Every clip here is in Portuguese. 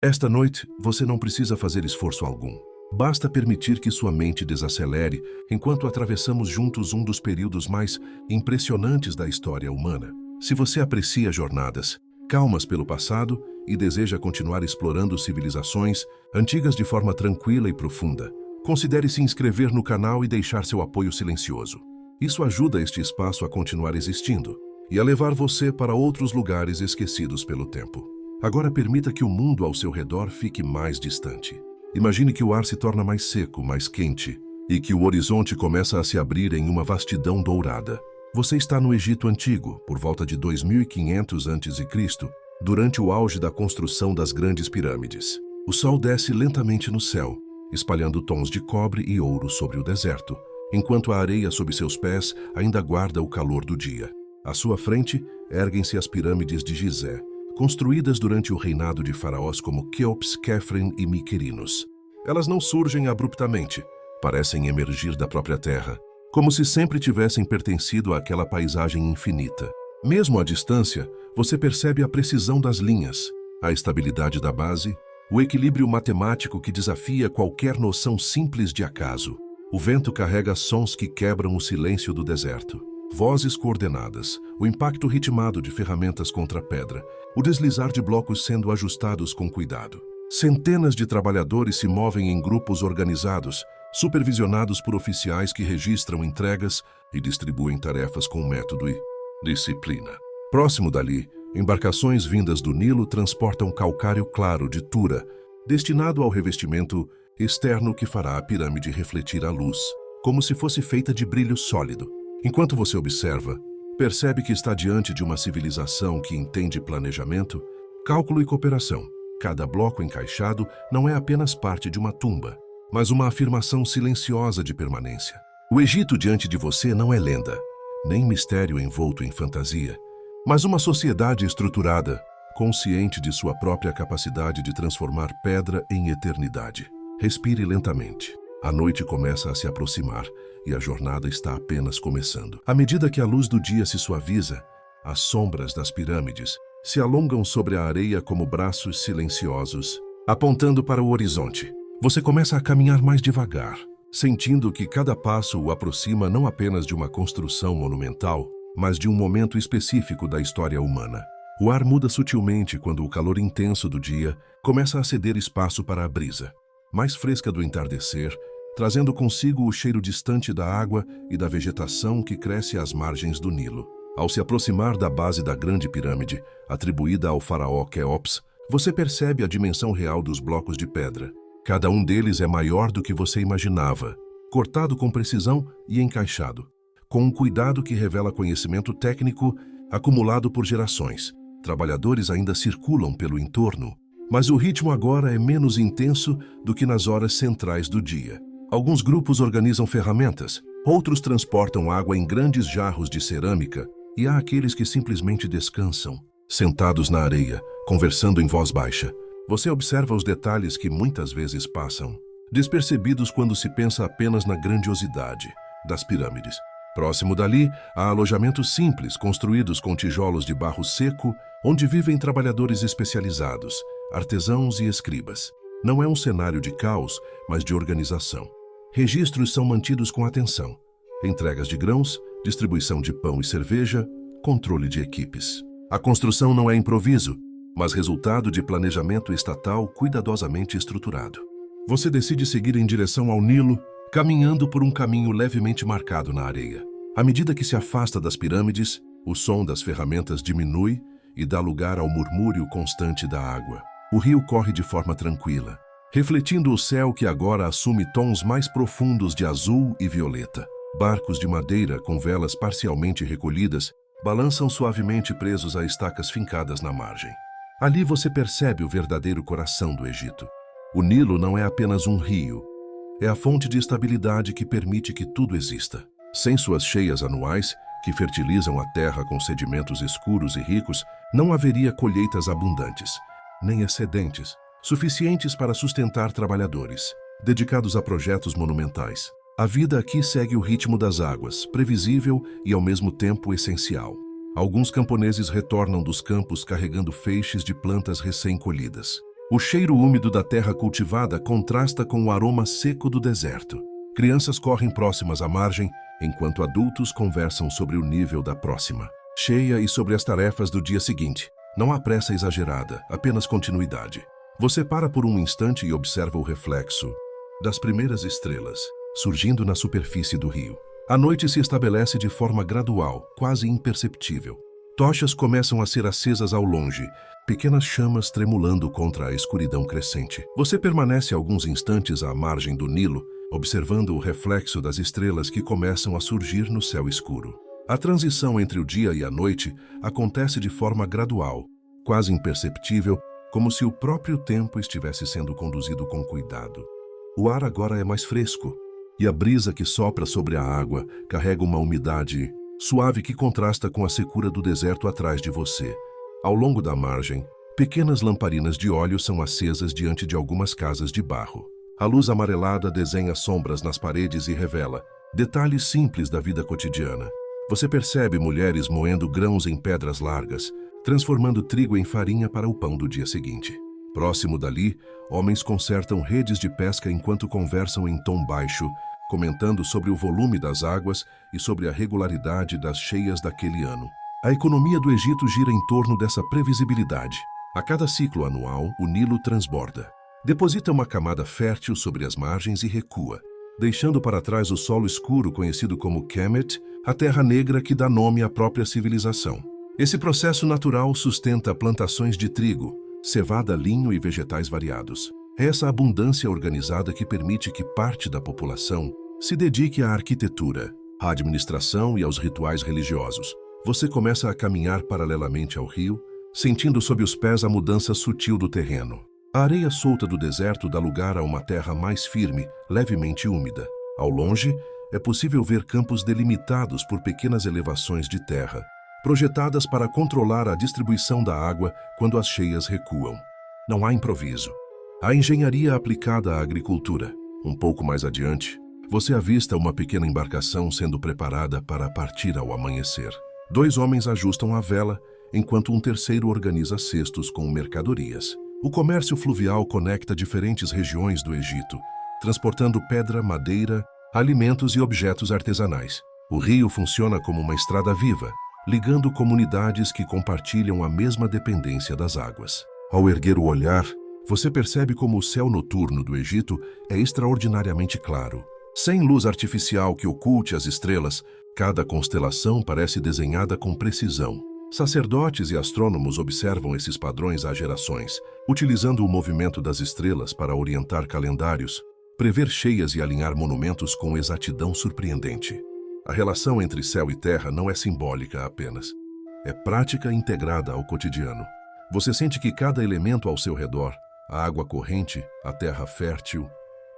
Esta noite, você não precisa fazer esforço algum. Basta permitir que sua mente desacelere enquanto atravessamos juntos um dos períodos mais impressionantes da história humana. Se você aprecia jornadas calmas pelo passado e deseja continuar explorando civilizações antigas de forma tranquila e profunda, considere se inscrever no canal e deixar seu apoio silencioso. Isso ajuda este espaço a continuar existindo e a levar você para outros lugares esquecidos pelo tempo. Agora permita que o mundo ao seu redor fique mais distante. Imagine que o ar se torna mais seco, mais quente, e que o horizonte começa a se abrir em uma vastidão dourada. Você está no Egito Antigo, por volta de 2500 a.C., durante o auge da construção das grandes pirâmides. O sol desce lentamente no céu, espalhando tons de cobre e ouro sobre o deserto, enquanto a areia sob seus pés ainda guarda o calor do dia. À sua frente, erguem-se as pirâmides de Gizé, construídas durante o reinado de faraós como Quéops, Quéfren e Miquerinos. Elas não surgem abruptamente, parecem emergir da própria terra, como se sempre tivessem pertencido àquela paisagem infinita. Mesmo à distância, você percebe a precisão das linhas, a estabilidade da base, o equilíbrio matemático que desafia qualquer noção simples de acaso. O vento carrega sons que quebram o silêncio do deserto. Vozes coordenadas, o impacto ritmado de ferramentas contra a pedra, o deslizar de blocos sendo ajustados com cuidado. Centenas de trabalhadores se movem em grupos organizados, supervisionados por oficiais que registram entregas e distribuem tarefas com método e disciplina. Próximo dali, embarcações vindas do Nilo transportam calcário claro de Tura, destinado ao revestimento externo que fará a pirâmide refletir a luz, como se fosse feita de brilho sólido. Enquanto você observa, percebe que está diante de uma civilização que entende planejamento, cálculo e cooperação. Cada bloco encaixado não é apenas parte de uma tumba, mas uma afirmação silenciosa de permanência. O Egito diante de você não é lenda, nem mistério envolto em fantasia, mas uma sociedade estruturada, consciente de sua própria capacidade de transformar pedra em eternidade. Respire lentamente. A noite começa a se aproximar e a jornada está apenas começando. À medida que a luz do dia se suaviza, as sombras das pirâmides se alongam sobre a areia como braços silenciosos, apontando para o horizonte. Você começa a caminhar mais devagar, sentindo que cada passo o aproxima não apenas de uma construção monumental, mas de um momento específico da história humana. O ar muda sutilmente quando o calor intenso do dia começa a ceder espaço para a brisa, mais fresca do entardecer, trazendo consigo o cheiro distante da água e da vegetação que cresce às margens do Nilo. Ao se aproximar da base da grande pirâmide, atribuída ao faraó Quéops, você percebe a dimensão real dos blocos de pedra. Cada um deles é maior do que você imaginava, cortado com precisão e encaixado, com um cuidado que revela conhecimento técnico acumulado por gerações. Trabalhadores ainda circulam pelo entorno, mas o ritmo agora é menos intenso do que nas horas centrais do dia. Alguns grupos organizam ferramentas, outros transportam água em grandes jarros de cerâmica e há aqueles que simplesmente descansam, sentados na areia, conversando em voz baixa. Você observa os detalhes que muitas vezes passam despercebidos quando se pensa apenas na grandiosidade das pirâmides. Próximo dali, há alojamentos simples construídos com tijolos de barro seco, onde vivem trabalhadores especializados, artesãos e escribas. Não é um cenário de caos, mas de organização. Registros são mantidos com atenção. Entregas de grãos, distribuição de pão e cerveja, controle de equipes. A construção não é improviso, mas resultado de planejamento estatal cuidadosamente estruturado. Você decide seguir em direção ao Nilo, caminhando por um caminho levemente marcado na areia. À medida que se afasta das pirâmides, o som das ferramentas diminui e dá lugar ao murmúrio constante da água. O rio corre de forma tranquila, refletindo o céu que agora assume tons mais profundos de azul e violeta. Barcos de madeira com velas parcialmente recolhidas balançam suavemente presos a estacas fincadas na margem. Ali você percebe o verdadeiro coração do Egito. O Nilo não é apenas um rio, é a fonte de estabilidade que permite que tudo exista. Sem suas cheias anuais, que fertilizam a terra com sedimentos escuros e ricos, não haveria colheitas abundantes, nem excedentes, suficientes para sustentar trabalhadores, dedicados a projetos monumentais. A vida aqui segue o ritmo das águas, previsível e ao mesmo tempo essencial. Alguns camponeses retornam dos campos carregando feixes de plantas recém-colhidas. O cheiro úmido da terra cultivada contrasta com o aroma seco do deserto. Crianças correm próximas à margem, enquanto adultos conversam sobre o nível da próxima cheia e sobre as tarefas do dia seguinte. Não há pressa exagerada, apenas continuidade. Você para por um instante e observa o reflexo das primeiras estrelas surgindo na superfície do rio. A noite se estabelece de forma gradual, quase imperceptível. Tochas começam a ser acesas ao longe, pequenas chamas tremulando contra a escuridão crescente. Você permanece alguns instantes à margem do Nilo, observando o reflexo das estrelas que começam a surgir no céu escuro. A transição entre o dia e a noite acontece de forma gradual, quase imperceptível, como se o próprio tempo estivesse sendo conduzido com cuidado. O ar agora é mais fresco, e a brisa que sopra sobre a água carrega uma umidade suave que contrasta com a secura do deserto atrás de você. Ao longo da margem, pequenas lamparinas de óleo são acesas diante de algumas casas de barro. A luz amarelada desenha sombras nas paredes e revela detalhes simples da vida cotidiana. Você percebe mulheres moendo grãos em pedras largas, transformando trigo em farinha para o pão do dia seguinte. Próximo dali, homens consertam redes de pesca enquanto conversam em tom baixo, comentando sobre o volume das águas e sobre a regularidade das cheias daquele ano. A economia do Egito gira em torno dessa previsibilidade. A cada ciclo anual, o Nilo transborda. Deposita uma camada fértil sobre as margens e recua, deixando para trás o solo escuro conhecido como Kemet, a terra negra que dá nome à própria civilização. Esse processo natural sustenta plantações de trigo, cevada, linho e vegetais variados. É essa abundância organizada que permite que parte da população se dedique à arquitetura, à administração e aos rituais religiosos. Você começa a caminhar paralelamente ao rio, sentindo sob os pés a mudança sutil do terreno. A areia solta do deserto dá lugar a uma terra mais firme, levemente úmida. Ao longe, é possível ver campos delimitados por pequenas elevações de terra, projetadas para controlar a distribuição da água quando as cheias recuam. Não há improviso. Há engenharia aplicada à agricultura. Um pouco mais adiante, você avista uma pequena embarcação sendo preparada para partir ao amanhecer. 2 homens ajustam a vela, enquanto um terceiro organiza cestos com mercadorias. O comércio fluvial conecta diferentes regiões do Egito, transportando pedra, madeira, alimentos e objetos artesanais. O rio funciona como uma estrada viva, ligando comunidades que compartilham a mesma dependência das águas. Ao erguer o olhar, você percebe como o céu noturno do Egito é extraordinariamente claro. Sem luz artificial que oculte as estrelas, cada constelação parece desenhada com precisão. Sacerdotes e astrônomos observam esses padrões há gerações, utilizando o movimento das estrelas para orientar calendários, prever cheias e alinhar monumentos com exatidão surpreendente. A relação entre céu e terra não é simbólica apenas. É prática integrada ao cotidiano. Você sente que cada elemento ao seu redor, a água corrente, a terra fértil,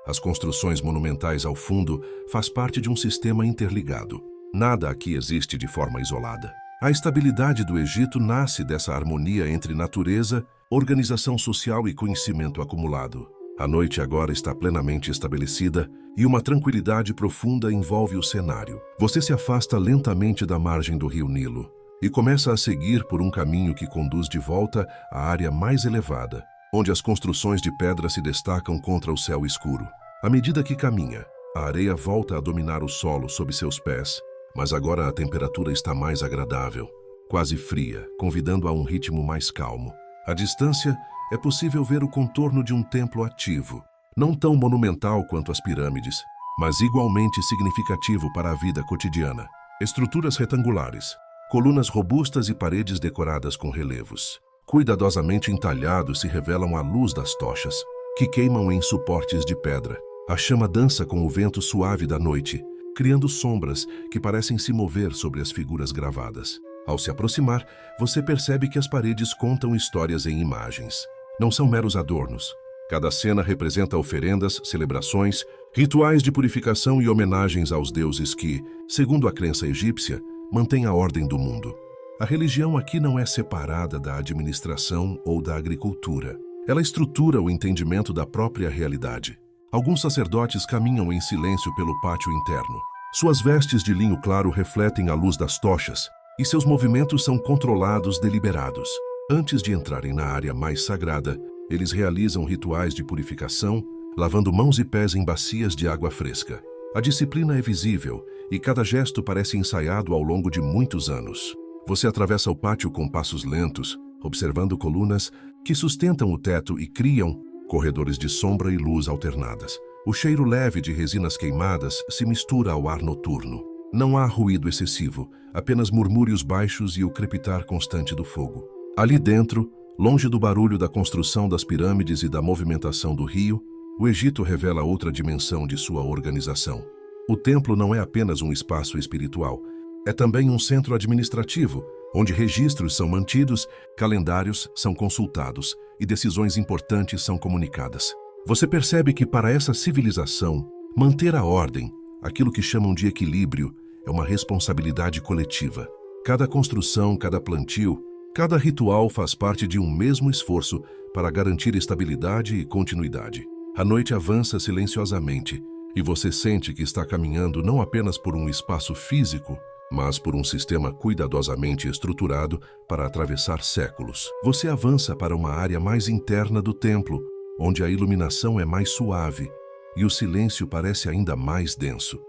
as construções monumentais ao fundo, faz parte de um sistema interligado. Nada aqui existe de forma isolada. A estabilidade do Egito nasce dessa harmonia entre natureza, organização social e conhecimento acumulado. A noite agora está plenamente estabelecida e uma tranquilidade profunda envolve o cenário. Você se afasta lentamente da margem do rio Nilo e começa a seguir por um caminho que conduz de volta à área mais elevada, onde as construções de pedra se destacam contra o céu escuro. À medida que caminha, a areia volta a dominar o solo sob seus pés, mas agora a temperatura está mais agradável, quase fria, convidando a um ritmo mais calmo. À distância, é possível ver o contorno de um templo ativo, não tão monumental quanto as pirâmides, mas igualmente significativo para a vida cotidiana. Estruturas retangulares, colunas robustas e paredes decoradas com relevos, cuidadosamente entalhados, se revelam à luz das tochas, que queimam em suportes de pedra. A chama dança com o vento suave da noite, criando sombras que parecem se mover sobre as figuras gravadas. Ao se aproximar, você percebe que as paredes contam histórias em imagens. Não são meros adornos. Cada cena representa oferendas, celebrações, rituais de purificação e homenagens aos deuses que, segundo a crença egípcia, mantêm a ordem do mundo. A religião aqui não é separada da administração ou da agricultura. Ela estrutura o entendimento da própria realidade. Alguns sacerdotes caminham em silêncio pelo pátio interno. Suas vestes de linho claro refletem a luz das tochas, e seus movimentos são controlados, deliberados. Antes de entrarem na área mais sagrada, Eles realizam rituais de purificação, lavando mãos e pés em bacias de água fresca. A disciplina é visível e cada gesto parece ensaiado ao longo de muitos anos. Você atravessa o pátio com passos lentos, observando colunas que sustentam o teto e criam corredores de sombra e luz alternadas. O cheiro leve de resinas queimadas se mistura ao ar noturno. Não há ruído excessivo, apenas murmúrios baixos e o crepitar constante do fogo. Ali dentro, longe do barulho da construção das pirâmides e da movimentação do rio, o Egito revela outra dimensão de sua organização. O templo não é apenas um espaço espiritual, é também um centro administrativo, onde registros são mantidos, calendários são consultados e decisões importantes são comunicadas. Você percebe que para essa civilização, manter a ordem, aquilo que chamam de equilíbrio, é uma responsabilidade coletiva. Cada construção, cada plantio, cada ritual faz parte de um mesmo esforço para garantir estabilidade e continuidade. A noite avança silenciosamente e você sente que está caminhando não apenas por um espaço físico, mas por um sistema cuidadosamente estruturado para atravessar séculos. Você avança para uma área mais interna do templo, onde a iluminação é mais suave e o silêncio parece ainda mais denso.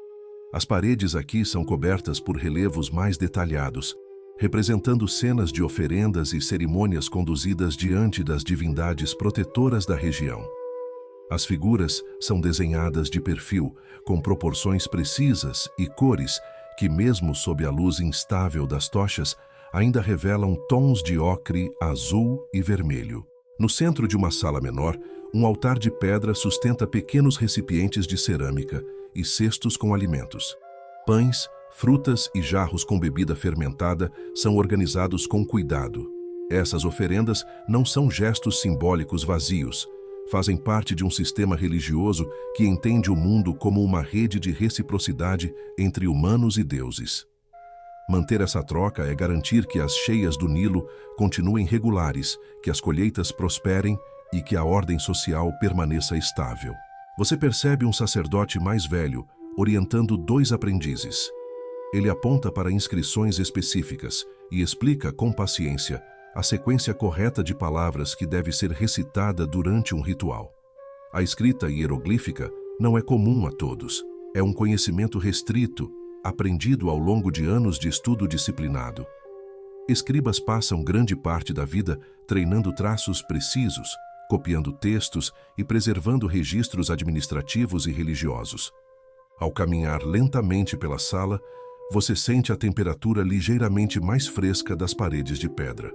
As paredes aqui são cobertas por relevos mais detalhados, representando cenas de oferendas e cerimônias conduzidas diante das divindades protetoras da região. As figuras são desenhadas de perfil, com proporções precisas e cores que, mesmo sob a luz instável das tochas, ainda revelam tons de ocre, azul e vermelho. No centro de uma sala menor, um altar de pedra sustenta pequenos recipientes de cerâmica e cestos com alimentos. Pães, frutas e jarros com bebida fermentada são organizados com cuidado. Essas oferendas não são gestos simbólicos vazios, fazem parte de um sistema religioso que entende o mundo como uma rede de reciprocidade entre humanos e deuses. Manter essa troca é garantir que as cheias do Nilo continuem regulares, que as colheitas prosperem e que a ordem social permaneça estável. Você percebe um sacerdote mais velho orientando 2 aprendizes. Ele aponta para inscrições específicas e explica com paciência a sequência correta de palavras que deve ser recitada durante um ritual. A escrita hieroglífica não é comum a todos. É um conhecimento restrito, aprendido ao longo de anos de estudo disciplinado. Escribas passam grande parte da vida treinando traços precisos, copiando textos e preservando registros administrativos e religiosos. Ao caminhar lentamente pela sala, você sente a temperatura ligeiramente mais fresca das paredes de pedra.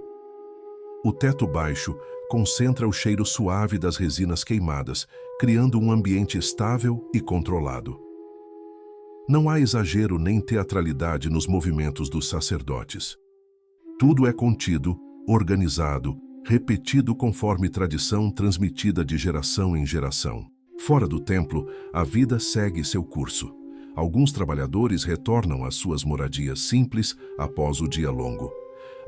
O teto baixo concentra o cheiro suave das resinas queimadas, criando um ambiente estável e controlado. Não há exagero nem teatralidade nos movimentos dos sacerdotes. Tudo é contido, organizado, repetido conforme tradição transmitida de geração em geração. Fora do templo, a vida segue seu curso. Alguns trabalhadores retornam às suas moradias simples após o dia longo.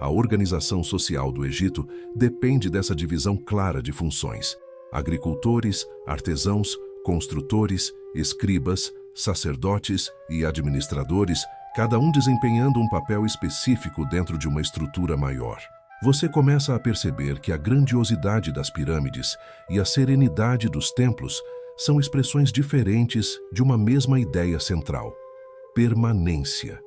A organização social do Egito depende dessa divisão clara de funções. Agricultores, artesãos, construtores, escribas, sacerdotes e administradores, cada um desempenhando um papel específico dentro de uma estrutura maior. Você começa a perceber que a grandiosidade das pirâmides e a serenidade dos templos são expressões diferentes de uma mesma ideia central: permanência.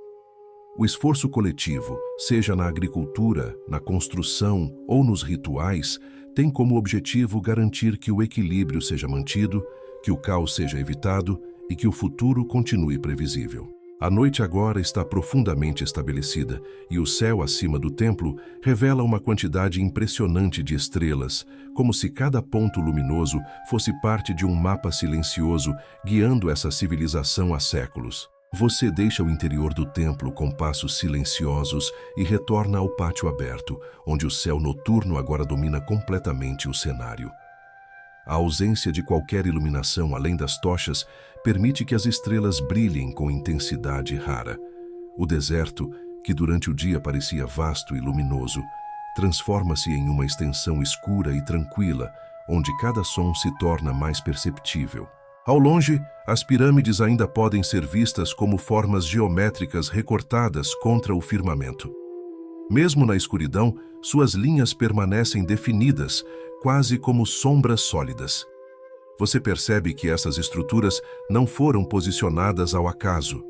O esforço coletivo, seja na agricultura, na construção ou nos rituais, tem como objetivo garantir que o equilíbrio seja mantido, que o caos seja evitado e que o futuro continue previsível. A noite agora está profundamente estabelecida e o céu acima do templo revela uma quantidade impressionante de estrelas, como se cada ponto luminoso fosse parte de um mapa silencioso guiando essa civilização há séculos. Você deixa o interior do templo com passos silenciosos e retorna ao pátio aberto, onde o céu noturno agora domina completamente o cenário. A ausência de qualquer iluminação além das tochas permite que as estrelas brilhem com intensidade rara. O deserto, que durante o dia parecia vasto e luminoso, transforma-se em uma extensão escura e tranquila, onde cada som se torna mais perceptível. Ao longe, as pirâmides ainda podem ser vistas como formas geométricas recortadas contra o firmamento. Mesmo na escuridão, suas linhas permanecem definidas, quase como sombras sólidas. Você percebe que essas estruturas não foram posicionadas ao acaso.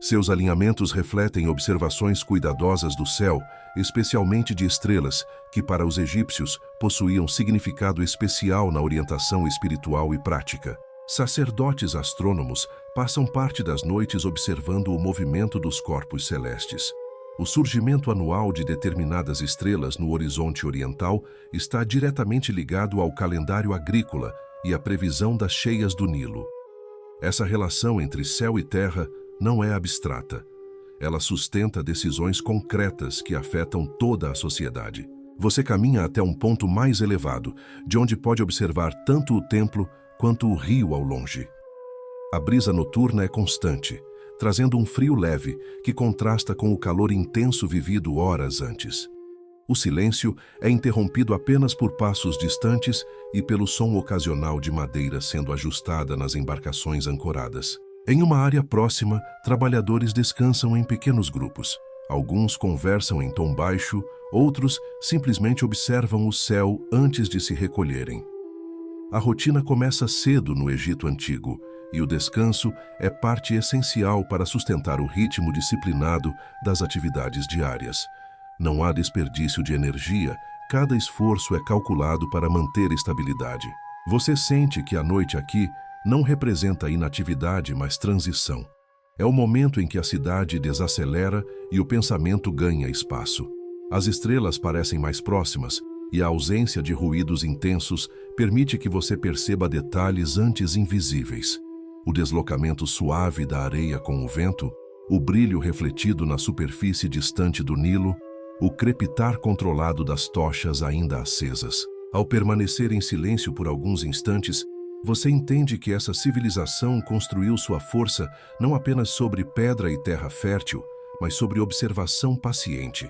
Seus alinhamentos refletem observações cuidadosas do céu, especialmente de estrelas, que para os egípcios possuíam significado especial na orientação espiritual e prática. Sacerdotes astrônomos passam parte das noites observando o movimento dos corpos celestes. O surgimento anual de determinadas estrelas no horizonte oriental está diretamente ligado ao calendário agrícola e à previsão das cheias do Nilo. Essa relação entre céu e terra não é abstrata. Ela sustenta decisões concretas que afetam toda a sociedade. Você caminha até um ponto mais elevado, de onde pode observar tanto o templo quanto o rio ao longe. A brisa noturna é constante, trazendo um frio leve que contrasta com o calor intenso vivido horas antes. O silêncio é interrompido apenas por passos distantes e pelo som ocasional de madeira sendo ajustada nas embarcações ancoradas. Em uma área próxima, trabalhadores descansam em pequenos grupos. Alguns conversam em tom baixo, outros simplesmente observam o céu antes de se recolherem. A rotina começa cedo no Egito Antigo, e o descanso é parte essencial para sustentar o ritmo disciplinado das atividades diárias. Não há desperdício de energia, cada esforço é calculado para manter estabilidade. Você sente que a noite aqui não representa inatividade, mas transição. É o momento em que a cidade desacelera e o pensamento ganha espaço. As estrelas parecem mais próximas, e a ausência de ruídos intensos permite que você perceba detalhes antes invisíveis. O deslocamento suave da areia com o vento, o brilho refletido na superfície distante do Nilo, o crepitar controlado das tochas ainda acesas. Ao permanecer em silêncio por alguns instantes, você entende que essa civilização construiu sua força não apenas sobre pedra e terra fértil, mas sobre observação paciente.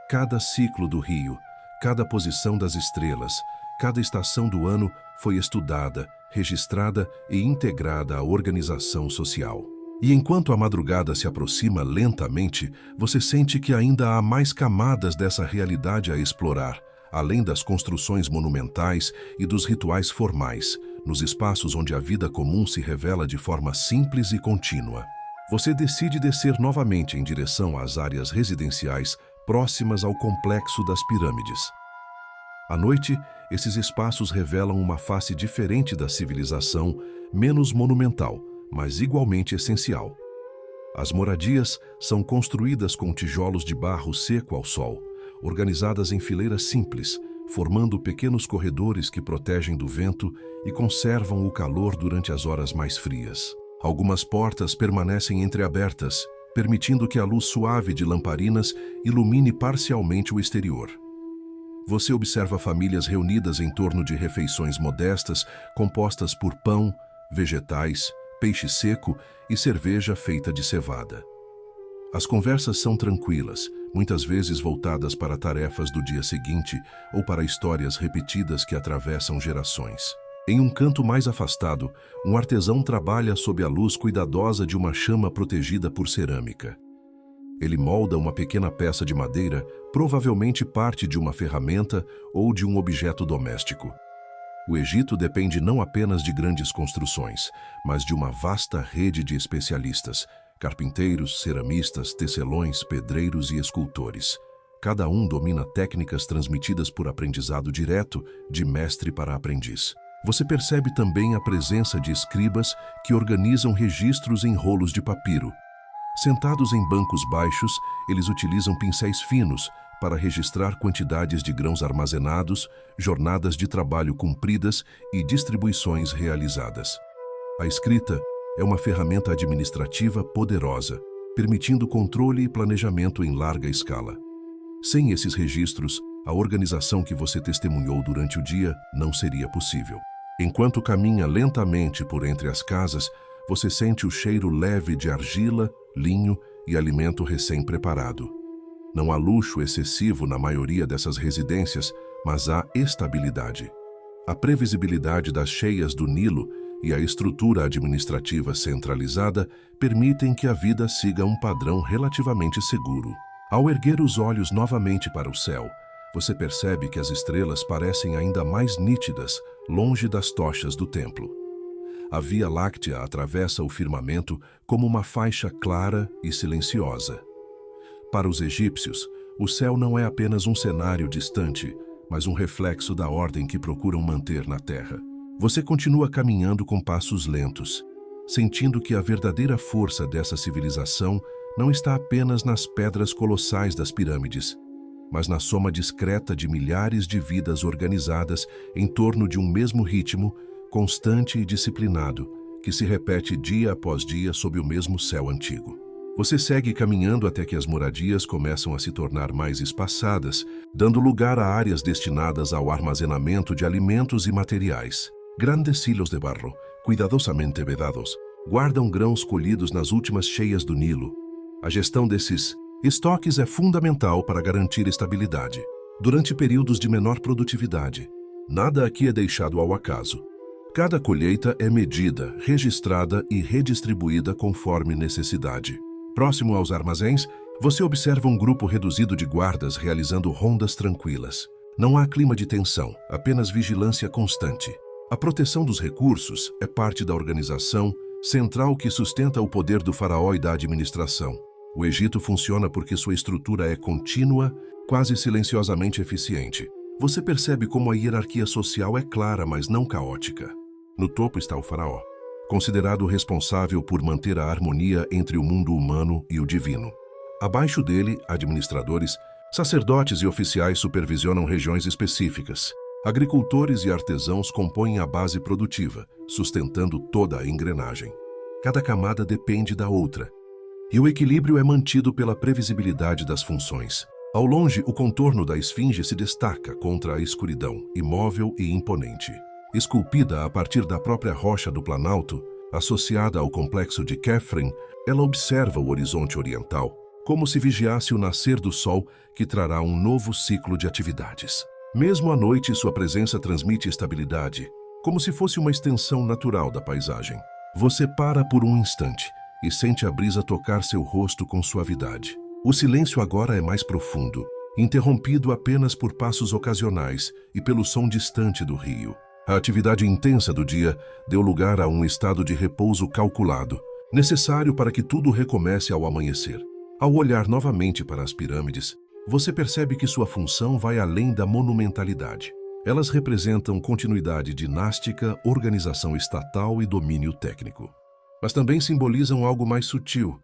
Cada ciclo do rio, cada posição das estrelas, cada estação do ano foi estudada, registrada e integrada à organização social. E enquanto a madrugada se aproxima lentamente, você sente que ainda há mais camadas dessa realidade a explorar, além das construções monumentais e dos rituais formais, nos espaços onde a vida comum se revela de forma simples e contínua. Você decide descer novamente em direção às áreas residenciais próximas ao complexo das pirâmides. À noite, esses espaços revelam uma face diferente da civilização, menos monumental, mas igualmente essencial. As moradias são construídas com tijolos de barro seco ao sol, organizadas em fileiras simples, formando pequenos corredores que protegem do vento e conservam o calor durante as horas mais frias. Algumas portas permanecem entreabertas, permitindo que a luz suave de lamparinas ilumine parcialmente o exterior. Você observa famílias reunidas em torno de refeições modestas, compostas por pão, vegetais, peixe seco e cerveja feita de cevada. As conversas são tranquilas, muitas vezes voltadas para tarefas do dia seguinte ou para histórias repetidas que atravessam gerações. Em um canto mais afastado, um artesão trabalha sob a luz cuidadosa de uma chama protegida por cerâmica. Ele molda uma pequena peça de madeira, provavelmente parte de uma ferramenta ou de um objeto doméstico. O Egito depende não apenas de grandes construções, mas de uma vasta rede de especialistas, carpinteiros, ceramistas, tecelões, pedreiros e escultores. Cada um domina técnicas transmitidas por aprendizado direto, de mestre para aprendiz. Você percebe também a presença de escribas que organizam registros em rolos de papiro. Sentados em bancos baixos, eles utilizam pincéis finos para registrar quantidades de grãos armazenados, jornadas de trabalho cumpridas e distribuições realizadas. A escrita é uma ferramenta administrativa poderosa, permitindo controle e planejamento em larga escala. Sem esses registros, a organização que você testemunhou durante o dia não seria possível. Enquanto caminha lentamente por entre as casas, você sente o cheiro leve de argila, linho e alimento recém-preparado. Não há luxo excessivo na maioria dessas residências, mas há estabilidade. A previsibilidade das cheias do Nilo e a estrutura administrativa centralizada permitem que a vida siga um padrão relativamente seguro. Ao erguer os olhos novamente para o céu, você percebe que as estrelas parecem ainda mais nítidas, longe das tochas do templo. A Via Láctea atravessa o firmamento como uma faixa clara e silenciosa. Para os egípcios, o céu não é apenas um cenário distante, mas um reflexo da ordem que procuram manter na Terra. Você continua caminhando com passos lentos, sentindo que a verdadeira força dessa civilização não está apenas nas pedras colossais das pirâmides, mas na soma discreta de milhares de vidas organizadas em torno de um mesmo ritmo, constante e disciplinado, que se repete dia após dia sob o mesmo céu antigo. Você segue caminhando até que as moradias começam a se tornar mais espaçadas, dando lugar a áreas destinadas ao armazenamento de alimentos e materiais. Grandes silos de barro, cuidadosamente vedados, guardam grãos colhidos nas últimas cheias do Nilo. A gestão desses estoques é fundamental para garantir estabilidade. Durante períodos de menor produtividade, nada aqui é deixado ao acaso. Cada colheita é medida, registrada e redistribuída conforme necessidade. Próximo aos armazéns, você observa um grupo reduzido de guardas realizando rondas tranquilas. Não há clima de tensão, apenas vigilância constante. A proteção dos recursos é parte da organização central que sustenta o poder do faraó e da administração. O Egito funciona porque sua estrutura é contínua, quase silenciosamente eficiente. Você percebe como a hierarquia social é clara, mas não caótica. No topo está o faraó, considerado responsável por manter a harmonia entre o mundo humano e o divino. Abaixo dele, administradores, sacerdotes e oficiais supervisionam regiões específicas. Agricultores e artesãos compõem a base produtiva, sustentando toda a engrenagem. Cada camada depende da outra, e o equilíbrio é mantido pela previsibilidade das funções. Ao longe, o contorno da esfinge se destaca contra a escuridão, imóvel e imponente. Esculpida a partir da própria rocha do Planalto, associada ao complexo de Khafre, ela observa o horizonte oriental, como se vigiasse o nascer do sol que trará um novo ciclo de atividades. Mesmo à noite, sua presença transmite estabilidade, como se fosse uma extensão natural da paisagem. Você para por um instante e sente a brisa tocar seu rosto com suavidade. O silêncio agora é mais profundo, interrompido apenas por passos ocasionais e pelo som distante do rio. A atividade intensa do dia deu lugar a um estado de repouso calculado, necessário para que tudo recomece ao amanhecer. Ao olhar novamente para as pirâmides, você percebe que sua função vai além da monumentalidade. Elas representam continuidade dinástica, organização estatal e domínio técnico. Mas também simbolizam algo mais sutil,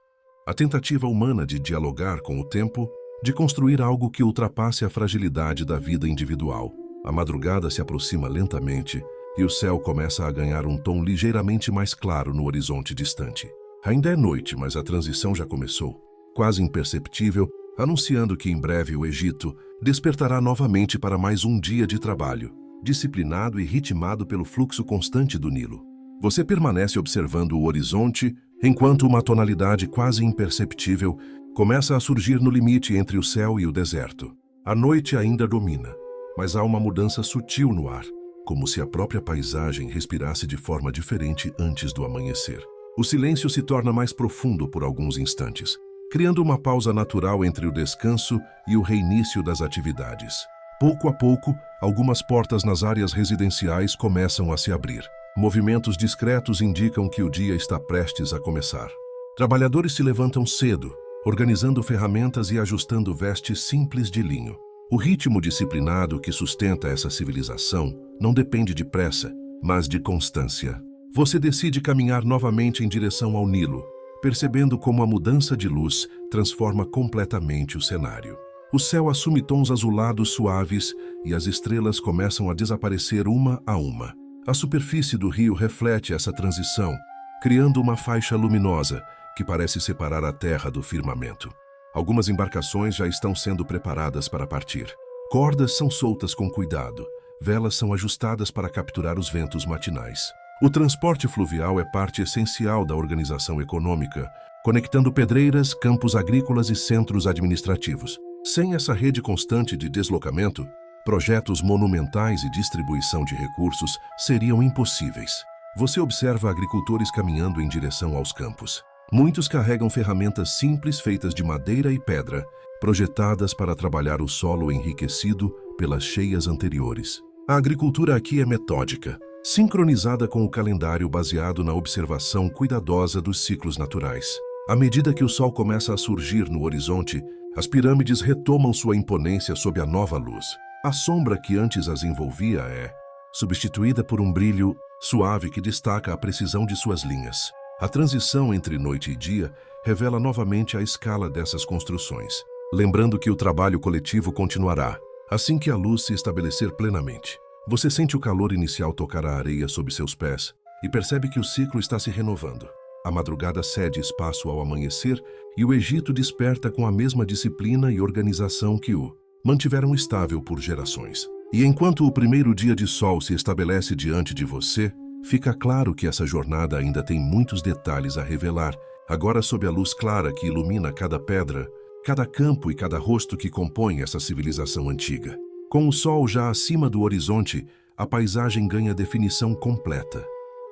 a tentativa humana de dialogar com o tempo, de construir algo que ultrapasse a fragilidade da vida individual. A madrugada se aproxima lentamente e o céu começa a ganhar um tom ligeiramente mais claro no horizonte distante. Ainda é noite, mas a transição já começou, quase imperceptível, anunciando que em breve o Egito despertará novamente para mais um dia de trabalho, disciplinado e ritmado pelo fluxo constante do Nilo. Você permanece observando o horizonte, enquanto uma tonalidade quase imperceptível começa a surgir no limite entre o céu e o deserto. A noite ainda domina, mas há uma mudança sutil no ar, como se a própria paisagem respirasse de forma diferente antes do amanhecer. O silêncio se torna mais profundo por alguns instantes, criando uma pausa natural entre o descanso e o reinício das atividades. Pouco a pouco, algumas portas nas áreas residenciais começam a se abrir. Movimentos discretos indicam que o dia está prestes a começar. Trabalhadores se levantam cedo, organizando ferramentas e ajustando vestes simples de linho. O ritmo disciplinado que sustenta essa civilização não depende de pressa, mas de constância. Você decide caminhar novamente em direção ao Nilo, percebendo como a mudança de luz transforma completamente o cenário. O céu assume tons azulados suaves e as estrelas começam a desaparecer uma a uma. A superfície do rio reflete essa transição, criando uma faixa luminosa que parece separar a terra do firmamento. Algumas embarcações já estão sendo preparadas para partir. Cordas são soltas com cuidado, velas são ajustadas para capturar os ventos matinais. O transporte fluvial é parte essencial da organização econômica, conectando pedreiras, campos agrícolas e centros administrativos. Sem essa rede constante de deslocamento, projetos monumentais e distribuição de recursos seriam impossíveis. Você observa agricultores caminhando em direção aos campos. Muitos carregam ferramentas simples feitas de madeira e pedra, projetadas para trabalhar o solo enriquecido pelas cheias anteriores. A agricultura aqui é metódica, sincronizada com o calendário baseado na observação cuidadosa dos ciclos naturais. À medida que o sol começa a surgir no horizonte, as pirâmides retomam sua imponência sob a nova luz. A sombra que antes as envolvia é substituída por um brilho suave que destaca a precisão de suas linhas. A transição entre noite e dia revela novamente a escala dessas construções, lembrando que o trabalho coletivo continuará assim que a luz se estabelecer plenamente. Você sente o calor inicial tocar a areia sob seus pés e percebe que o ciclo está se renovando. A madrugada cede espaço ao amanhecer e o Egito desperta com a mesma disciplina e organização que o mantiveram estável por gerações. E enquanto o primeiro dia de sol se estabelece diante de você, fica claro que essa jornada ainda tem muitos detalhes a revelar, agora sob a luz clara que ilumina cada pedra, cada campo e cada rosto que compõe essa civilização antiga. Com o sol já acima do horizonte, a paisagem ganha definição completa.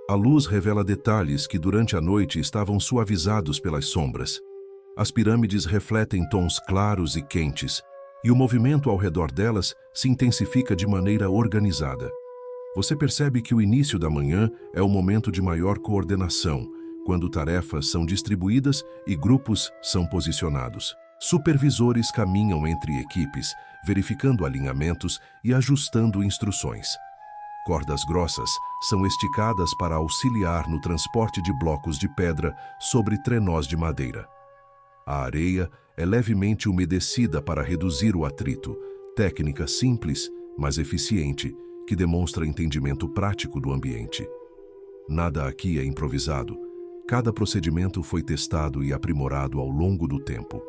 A luz revela detalhes que durante a noite estavam suavizados pelas sombras. As pirâmides refletem tons claros e quentes, e o movimento ao redor delas se intensifica de maneira organizada. Você percebe que o início da manhã é o momento de maior coordenação, quando tarefas são distribuídas e grupos são posicionados. Supervisores caminham entre equipes, verificando alinhamentos e ajustando instruções. Cordas grossas são esticadas para auxiliar no transporte de blocos de pedra sobre trenós de madeira. A areia é levemente umedecida para reduzir o atrito, técnica simples, mas eficiente, que demonstra entendimento prático do ambiente. Nada aqui é improvisado. Cada procedimento foi testado e aprimorado ao longo do tempo.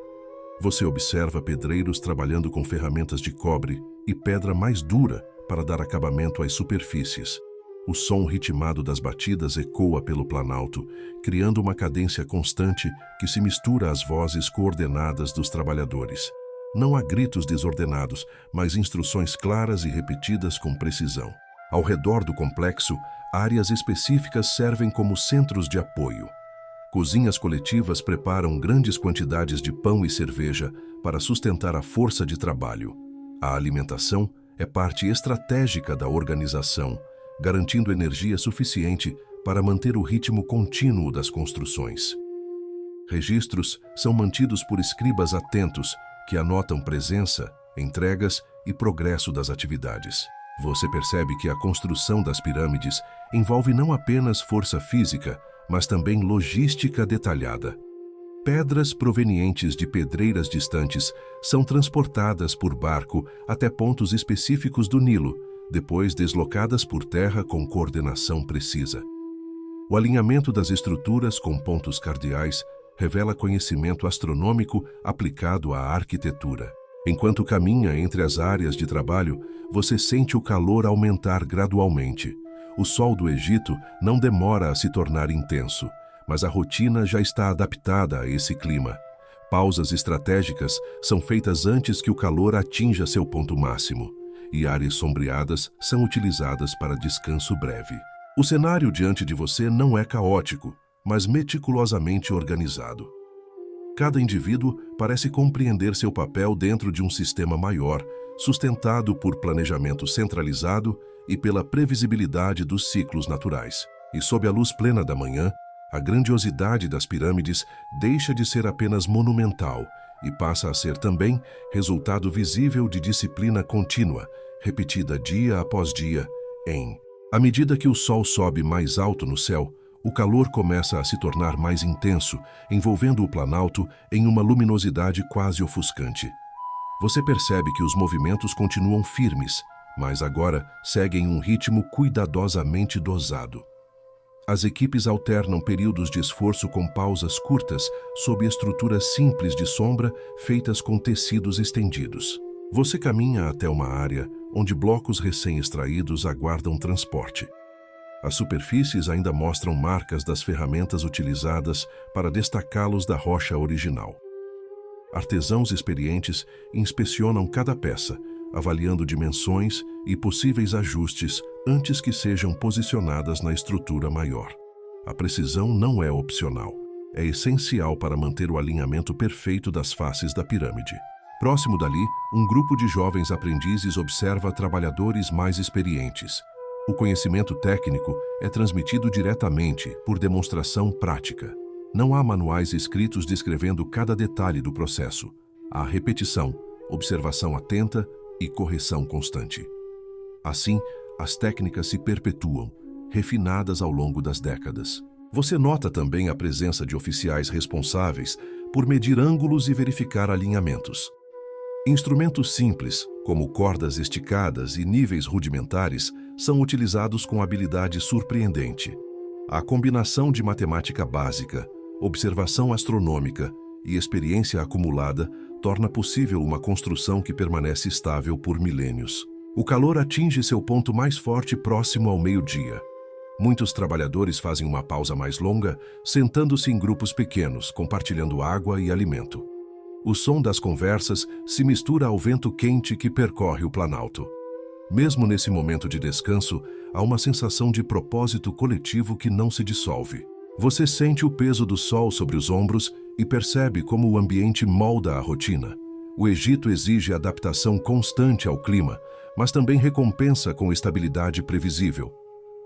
Você observa pedreiros trabalhando com ferramentas de cobre e pedra mais dura para dar acabamento às superfícies. O som ritmado das batidas ecoa pelo planalto, criando uma cadência constante que se mistura às vozes coordenadas dos trabalhadores. Não há gritos desordenados, mas instruções claras e repetidas com precisão. Ao redor do complexo, áreas específicas servem como centros de apoio. Cozinhas coletivas preparam grandes quantidades de pão e cerveja para sustentar a força de trabalho. A alimentação é parte estratégica da organização, garantindo energia suficiente para manter o ritmo contínuo das construções. Registros são mantidos por escribas atentos que anotam presença, entregas e progresso das atividades. Você percebe que a construção das pirâmides envolve não apenas força física, mas também logística detalhada. Pedras provenientes de pedreiras distantes são transportadas por barco até pontos específicos do Nilo, depois deslocadas por terra com coordenação precisa. O alinhamento das estruturas com pontos cardeais revela conhecimento astronômico aplicado à arquitetura. Enquanto caminha entre as áreas de trabalho, você sente o calor aumentar gradualmente. O sol do Egito não demora a se tornar intenso, mas a rotina já está adaptada a esse clima. Pausas estratégicas são feitas antes que o calor atinja seu ponto máximo, e áreas sombreadas são utilizadas para descanso breve. O cenário diante de você não é caótico, mas meticulosamente organizado. Cada indivíduo parece compreender seu papel dentro de um sistema maior, sustentado por planejamento centralizado e pela previsibilidade dos ciclos naturais. E sob a luz plena da manhã, a grandiosidade das pirâmides deixa de ser apenas monumental e passa a ser também resultado visível de disciplina contínua, repetida dia após dia, À medida que o sol sobe mais alto no céu, o calor começa a se tornar mais intenso, envolvendo o planalto em uma luminosidade quase ofuscante. Você percebe que os movimentos continuam firmes, mas agora seguem um ritmo cuidadosamente dosado. As equipes alternam períodos de esforço com pausas curtas sob estruturas simples de sombra feitas com tecidos estendidos. Você caminha até uma área onde blocos recém-extraídos aguardam transporte. As superfícies ainda mostram marcas das ferramentas utilizadas para destacá-los da rocha original. Artesãos experientes inspecionam cada peça, avaliando dimensões e possíveis ajustes antes que sejam posicionadas na estrutura maior. A precisão não é opcional, é essencial para manter o alinhamento perfeito das faces da pirâmide. Próximo dali, um grupo de jovens aprendizes observa trabalhadores mais experientes. O conhecimento técnico é transmitido diretamente por demonstração prática. Não há manuais escritos descrevendo cada detalhe do processo. Há repetição, observação atenta e correção constante. Assim, as técnicas se perpetuam, refinadas ao longo das décadas. Você nota também a presença de oficiais responsáveis por medir ângulos e verificar alinhamentos. Instrumentos simples, como cordas esticadas e níveis rudimentares, são utilizados com habilidade surpreendente. A combinação de matemática básica, observação astronômica e experiência acumulada torna possível uma construção que permanece estável por milênios. O calor atinge seu ponto mais forte próximo ao meio-dia. Muitos trabalhadores fazem uma pausa mais longa, sentando-se em grupos pequenos, compartilhando água e alimento. O som das conversas se mistura ao vento quente que percorre o planalto. Mesmo nesse momento de descanso, há uma sensação de propósito coletivo que não se dissolve. Você sente o peso do sol sobre os ombros e percebe como o ambiente molda a rotina. O Egito exige adaptação constante ao clima, mas também recompensa com estabilidade previsível.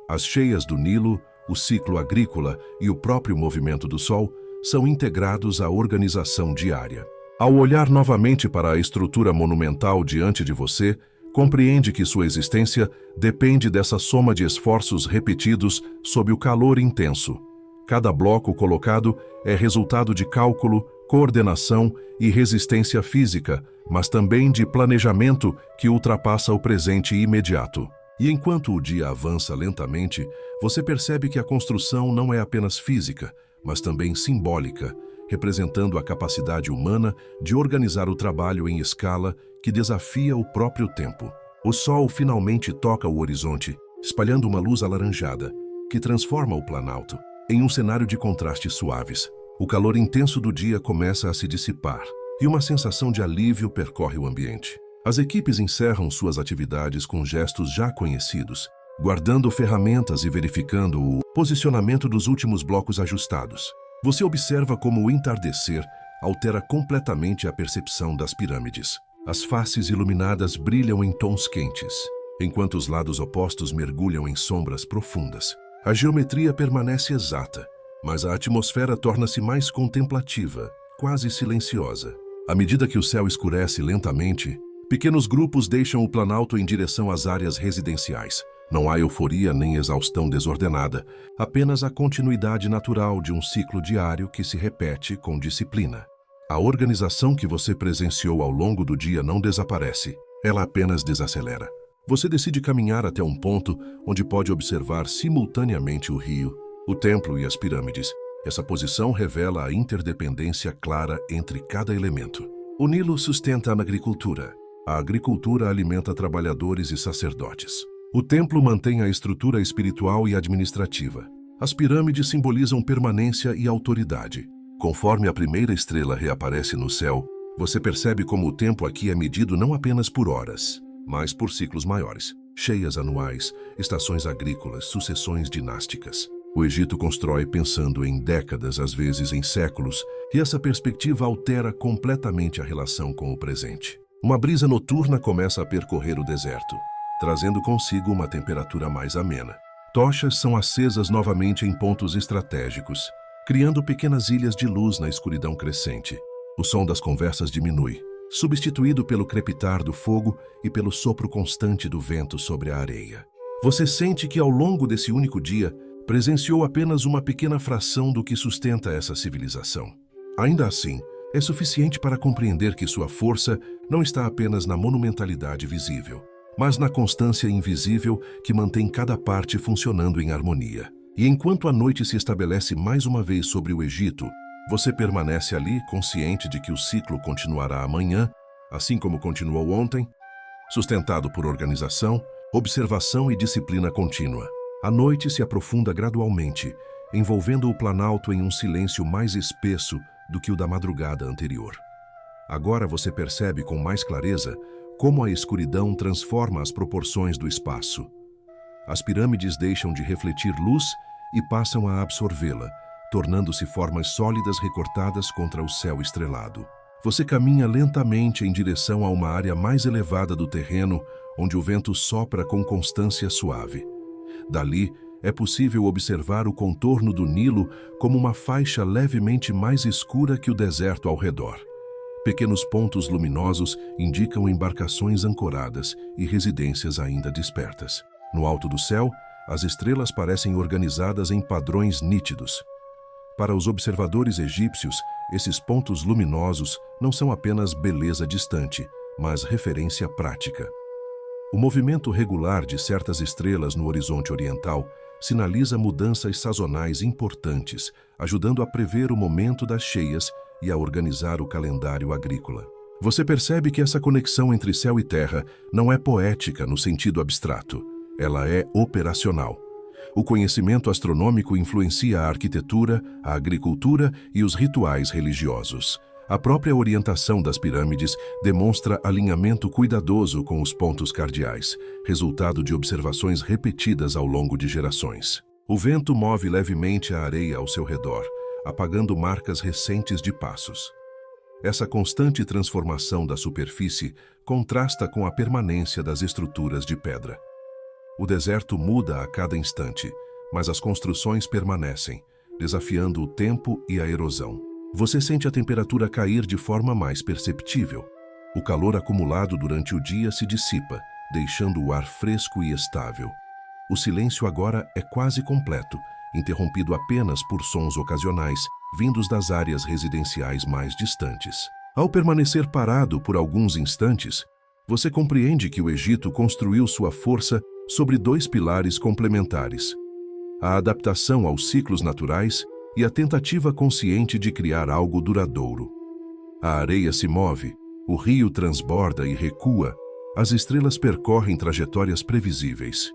As cheias do Nilo, o ciclo agrícola e o próprio movimento do sol são integrados à organização diária. Ao olhar novamente para a estrutura monumental diante de você, compreende que sua existência depende dessa soma de esforços repetidos sob o calor intenso. Cada bloco colocado é resultado de cálculo, coordenação e resistência física, mas também de planejamento que ultrapassa o presente imediato. E enquanto o dia avança lentamente, você percebe que a construção não é apenas física, mas também simbólica, representando a capacidade humana de organizar o trabalho em escala que desafia o próprio tempo. O sol finalmente toca o horizonte, espalhando uma luz alaranjada, que transforma o planalto em um cenário de contrastes suaves. O calor intenso do dia começa a se dissipar, e uma sensação de alívio percorre o ambiente. As equipes encerram suas atividades com gestos já conhecidos, guardando ferramentas e verificando o posicionamento dos últimos blocos ajustados. Você observa como o entardecer altera completamente a percepção das pirâmides. As faces iluminadas brilham em tons quentes, enquanto os lados opostos mergulham em sombras profundas. A geometria permanece exata, mas a atmosfera torna-se mais contemplativa, quase silenciosa. À medida que o céu escurece lentamente, pequenos grupos deixam o planalto em direção às áreas residenciais. Não há euforia nem exaustão desordenada, apenas a continuidade natural de um ciclo diário que se repete com disciplina. A organização que você presenciou ao longo do dia não desaparece, ela apenas desacelera. Você decide caminhar até um ponto onde pode observar simultaneamente o rio, o templo e as pirâmides. Essa posição revela a interdependência clara entre cada elemento. O Nilo sustenta a agricultura. A agricultura alimenta trabalhadores e sacerdotes. O templo mantém a estrutura espiritual e administrativa. As pirâmides simbolizam permanência e autoridade. Conforme a primeira estrela reaparece no céu, você percebe como o tempo aqui é medido não apenas por horas, mas por ciclos maiores, cheias anuais, estações agrícolas, sucessões dinásticas. O Egito constrói pensando em décadas, às vezes em séculos, e essa perspectiva altera completamente a relação com o presente. Uma brisa noturna começa a percorrer o deserto, trazendo consigo uma temperatura mais amena. Tochas são acesas novamente em pontos estratégicos, criando pequenas ilhas de luz na escuridão crescente. O som das conversas diminui, substituído pelo crepitar do fogo e pelo sopro constante do vento sobre a areia. Você sente que ao longo desse único dia, presenciou apenas uma pequena fração do que sustenta essa civilização. Ainda assim, é suficiente para compreender que sua força não está apenas na monumentalidade visível, mas na constância invisível que mantém cada parte funcionando em harmonia. E enquanto a noite se estabelece mais uma vez sobre o Egito, você permanece ali consciente de que o ciclo continuará amanhã, assim como continuou ontem, sustentado por organização, observação e disciplina contínua. A noite se aprofunda gradualmente, envolvendo o planalto em um silêncio mais espesso do que o da madrugada anterior. Agora você percebe com mais clareza como a escuridão transforma as proporções do espaço. As pirâmides deixam de refletir luz e passam a absorvê-la, tornando-se formas sólidas recortadas contra o céu estrelado. Você caminha lentamente em direção a uma área mais elevada do terreno, onde o vento sopra com constância suave. Dali, é possível observar o contorno do Nilo como uma faixa levemente mais escura que o deserto ao redor. Pequenos pontos luminosos indicam embarcações ancoradas e residências ainda despertas. No alto do céu, as estrelas parecem organizadas em padrões nítidos. Para os observadores egípcios, esses pontos luminosos não são apenas beleza distante, mas referência prática. O movimento regular de certas estrelas no horizonte oriental sinaliza mudanças sazonais importantes, ajudando a prever o momento das cheias e a organizar o calendário agrícola. Você percebe que essa conexão entre céu e terra não é poética no sentido abstrato, ela é operacional. O conhecimento astronômico influencia a arquitetura, a agricultura e os rituais religiosos. A própria orientação das pirâmides demonstra alinhamento cuidadoso com os pontos cardeais, resultado de observações repetidas ao longo de gerações. O vento move levemente a areia ao seu redor, apagando marcas recentes de passos. Essa constante transformação da superfície contrasta com a permanência das estruturas de pedra. O deserto muda a cada instante, mas as construções permanecem, desafiando o tempo e a erosão. Você sente a temperatura cair de forma mais perceptível. O calor acumulado durante o dia se dissipa, deixando o ar fresco e estável. O silêncio agora é quase completo, interrompido apenas por sons ocasionais, vindos das áreas residenciais mais distantes. Ao permanecer parado por alguns instantes, você compreende que o Egito construiu sua força sobre dois pilares complementares: a adaptação aos ciclos naturais e a tentativa consciente de criar algo duradouro. A areia se move, o rio transborda e recua, as estrelas percorrem trajetórias previsíveis.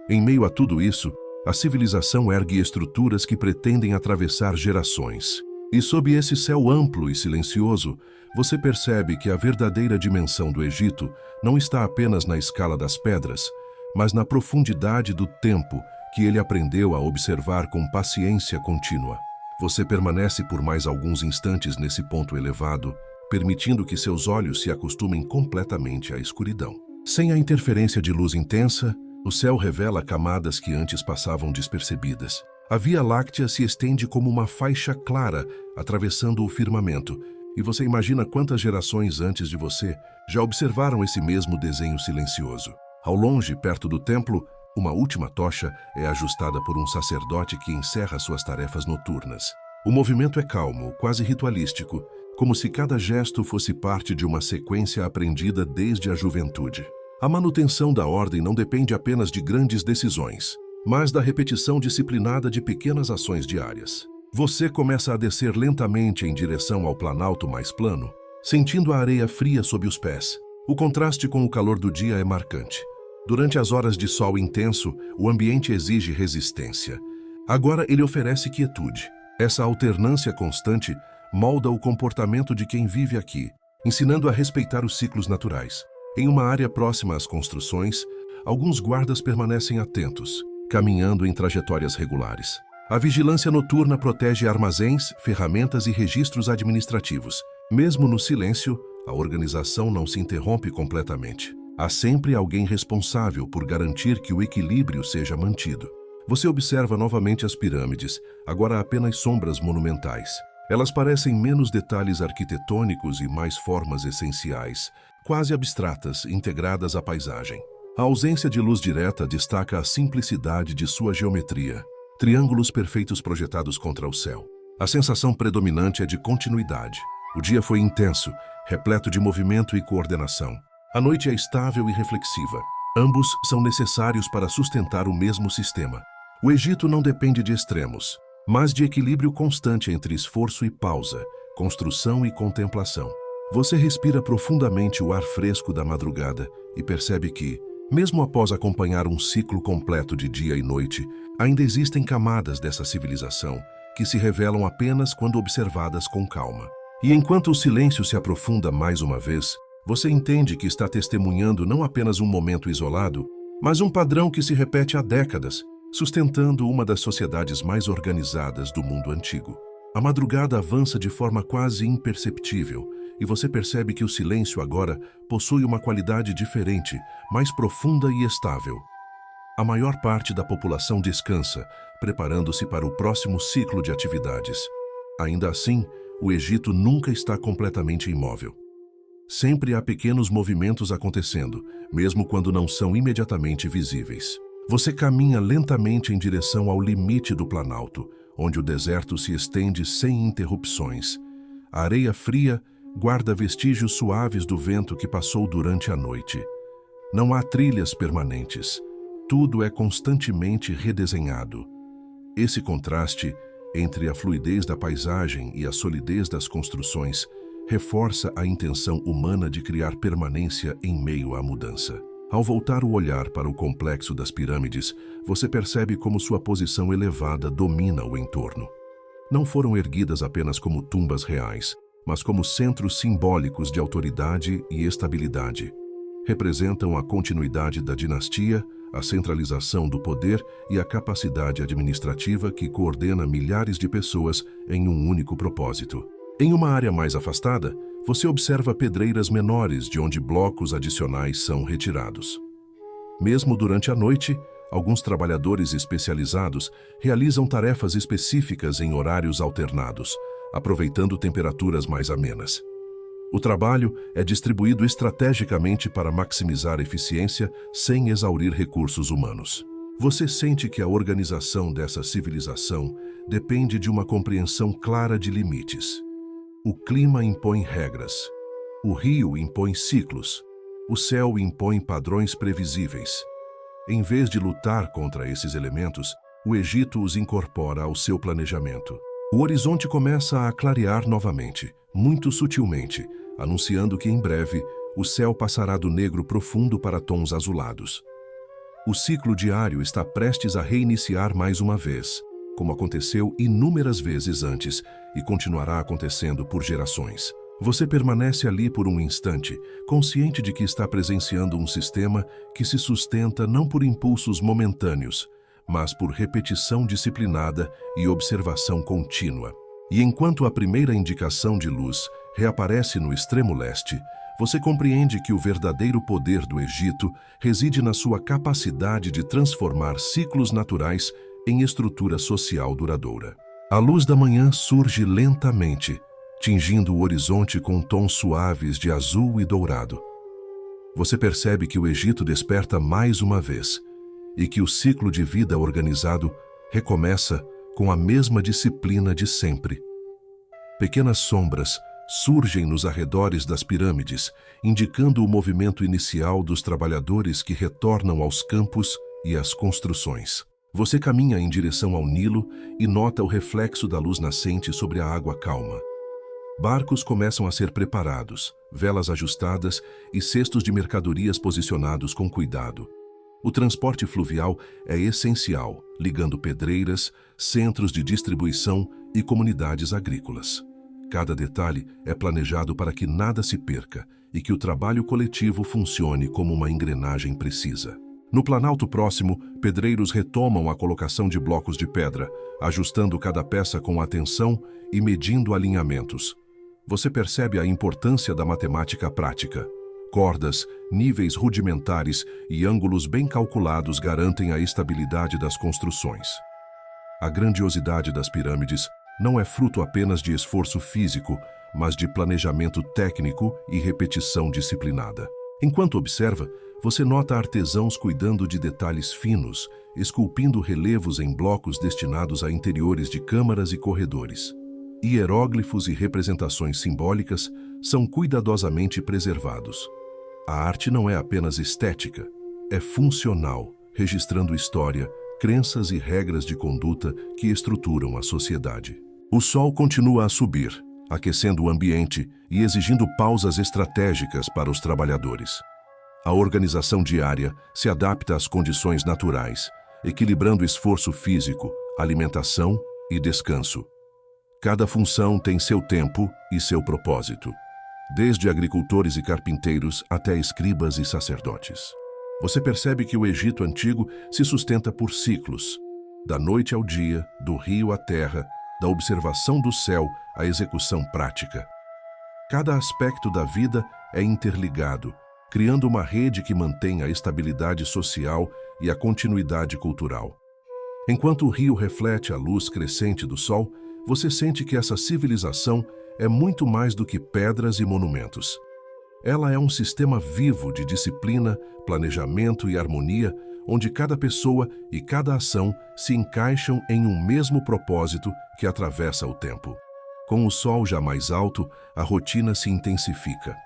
Em meio a tudo isso, a civilização ergue estruturas que pretendem atravessar gerações. E sob esse céu amplo e silencioso, você percebe que a verdadeira dimensão do Egito não está apenas na escala das pedras, mas na profundidade do tempo que ele aprendeu a observar com paciência contínua. Você permanece por mais alguns instantes nesse ponto elevado, permitindo que seus olhos se acostumem completamente à escuridão. Sem a interferência de luz intensa, o céu revela camadas que antes passavam despercebidas. A Via Láctea se estende como uma faixa clara, atravessando o firmamento, e você imagina quantas gerações antes de você já observaram esse mesmo desenho silencioso. Ao longe, perto do templo, uma última tocha é ajustada por um sacerdote que encerra suas tarefas noturnas. O movimento é calmo, quase ritualístico, como se cada gesto fosse parte de uma sequência aprendida desde a juventude. A manutenção da ordem não depende apenas de grandes decisões, mas da repetição disciplinada de pequenas ações diárias. Você começa a descer lentamente em direção ao planalto mais plano, sentindo a areia fria sob os pés. O contraste com o calor do dia é marcante. Durante as horas de sol intenso, o ambiente exige resistência. Agora ele oferece quietude. Essa alternância constante molda o comportamento de quem vive aqui, ensinando a respeitar os ciclos naturais. Em uma área próxima às construções, alguns guardas permanecem atentos, caminhando em trajetórias regulares. A vigilância noturna protege armazéns, ferramentas e registros administrativos. Mesmo no silêncio, a organização não se interrompe completamente. Há sempre alguém responsável por garantir que o equilíbrio seja mantido. Você observa novamente as pirâmides, agora apenas sombras monumentais. Elas parecem menos detalhes arquitetônicos e mais formas essenciais, quase abstratas, integradas à paisagem. A ausência de luz direta destaca a simplicidade de sua geometria. Triângulos perfeitos projetados contra o céu. A sensação predominante é de continuidade. O dia foi intenso, repleto de movimento e coordenação. A noite é estável e reflexiva. Ambos são necessários para sustentar o mesmo sistema. O Egito não depende de extremos, mas de equilíbrio constante entre esforço e pausa, construção e contemplação. Você respira profundamente o ar fresco da madrugada e percebe que, mesmo após acompanhar um ciclo completo de dia e noite, ainda existem camadas dessa civilização que se revelam apenas quando observadas com calma. E enquanto o silêncio se aprofunda mais uma vez, você entende que está testemunhando não apenas um momento isolado, mas um padrão que se repete há décadas, sustentando uma das sociedades mais organizadas do mundo antigo. A madrugada avança de forma quase imperceptível, e você percebe que o silêncio agora possui uma qualidade diferente, mais profunda e estável. A maior parte da população descansa, preparando-se para o próximo ciclo de atividades. Ainda assim, o Egito nunca está completamente imóvel. Sempre há pequenos movimentos acontecendo, mesmo quando não são imediatamente visíveis. Você caminha lentamente em direção ao limite do Planalto, onde o deserto se estende sem interrupções. A areia fria guarda vestígios suaves do vento que passou durante a noite. Não há trilhas permanentes. Tudo é constantemente redesenhado. Esse contraste entre a fluidez da paisagem e a solidez das construções reforça a intenção humana de criar permanência em meio à mudança. Ao voltar o olhar para o complexo das pirâmides, você percebe como sua posição elevada domina o entorno. Não foram erguidas apenas como tumbas reais, mas como centros simbólicos de autoridade e estabilidade. Representam a continuidade da dinastia, a centralização do poder e a capacidade administrativa que coordena milhares de pessoas em um único propósito. Em uma área mais afastada, você observa pedreiras menores de onde blocos adicionais são retirados. Mesmo durante a noite, alguns trabalhadores especializados realizam tarefas específicas em horários alternados, aproveitando temperaturas mais amenas. O trabalho é distribuído estrategicamente para maximizar eficiência sem exaurir recursos humanos. Você sente que a organização dessa civilização depende de uma compreensão clara de limites. O clima impõe regras. O rio impõe ciclos. O céu impõe padrões previsíveis. Em vez de lutar contra esses elementos, o Egito os incorpora ao seu planejamento. O horizonte começa a clarear novamente, muito sutilmente, anunciando que em breve o céu passará do negro profundo para tons azulados. O ciclo diário está prestes a reiniciar mais uma vez, como aconteceu inúmeras vezes antes e continuará acontecendo por gerações. Você permanece ali por um instante, consciente de que está presenciando um sistema que se sustenta não por impulsos momentâneos, mas por repetição disciplinada e observação contínua. E enquanto a primeira indicação de luz reaparece no extremo leste, você compreende que o verdadeiro poder do Egito reside na sua capacidade de transformar ciclos naturais em estrutura social duradoura. A luz da manhã surge lentamente, tingindo o horizonte com tons suaves de azul e dourado. Você percebe que o Egito desperta mais uma vez e que o ciclo de vida organizado recomeça com a mesma disciplina de sempre. Pequenas sombras surgem nos arredores das pirâmides, indicando o movimento inicial dos trabalhadores que retornam aos campos e às construções. Você caminha em direção ao Nilo e nota o reflexo da luz nascente sobre a água calma. Barcos começam a ser preparados, velas ajustadas e cestos de mercadorias posicionados com cuidado. O transporte fluvial é essencial, ligando pedreiras, centros de distribuição e comunidades agrícolas. Cada detalhe é planejado para que nada se perca e que o trabalho coletivo funcione como uma engrenagem precisa. No planalto próximo, pedreiros retomam a colocação de blocos de pedra, ajustando cada peça com atenção e medindo alinhamentos. Você percebe a importância da matemática prática. Cordas, níveis rudimentares e ângulos bem calculados garantem a estabilidade das construções. A grandiosidade das pirâmides não é fruto apenas de esforço físico, mas de planejamento técnico e repetição disciplinada. Enquanto observa, você nota artesãos cuidando de detalhes finos, esculpindo relevos em blocos destinados a interiores de câmaras e corredores. Hieróglifos e representações simbólicas são cuidadosamente preservados. A arte não é apenas estética, é funcional, registrando história, crenças e regras de conduta que estruturam a sociedade. O sol continua a subir, aquecendo o ambiente e exigindo pausas estratégicas para os trabalhadores. A organização diária se adapta às condições naturais, equilibrando esforço físico, alimentação e descanso. Cada função tem seu tempo e seu propósito, desde agricultores e carpinteiros até escribas e sacerdotes. Você percebe que o Egito antigo se sustenta por ciclos, da noite ao dia, do rio à terra, da observação do céu à execução prática. Cada aspecto da vida é interligado, criando uma rede que mantém a estabilidade social e a continuidade cultural. Enquanto o rio reflete a luz crescente do sol, você sente que essa civilização é muito mais do que pedras e monumentos. Ela é um sistema vivo de disciplina, planejamento e harmonia, onde cada pessoa e cada ação se encaixam em um mesmo propósito que atravessa o tempo. Com o sol já mais alto, a rotina se intensifica.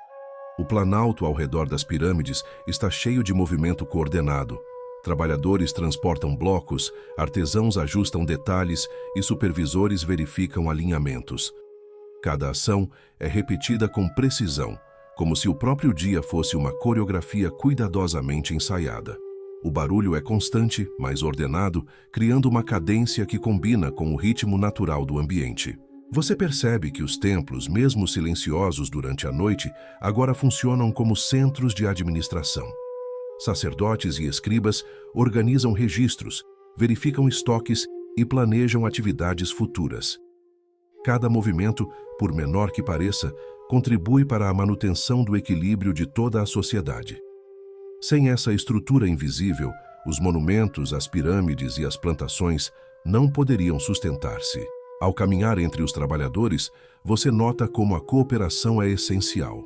O planalto ao redor das pirâmides está cheio de movimento coordenado. Trabalhadores transportam blocos, artesãos ajustam detalhes e supervisores verificam alinhamentos. Cada ação é repetida com precisão, como se o próprio dia fosse uma coreografia cuidadosamente ensaiada. O barulho é constante, mas ordenado, criando uma cadência que combina com o ritmo natural do ambiente. Você percebe que os templos, mesmo silenciosos durante a noite, agora funcionam como centros de administração. Sacerdotes e escribas organizam registros, verificam estoques e planejam atividades futuras. Cada movimento, por menor que pareça, contribui para a manutenção do equilíbrio de toda a sociedade. Sem essa estrutura invisível, os monumentos, as pirâmides e as plantações não poderiam sustentar-se. Ao caminhar entre os trabalhadores, você nota como a cooperação é essencial.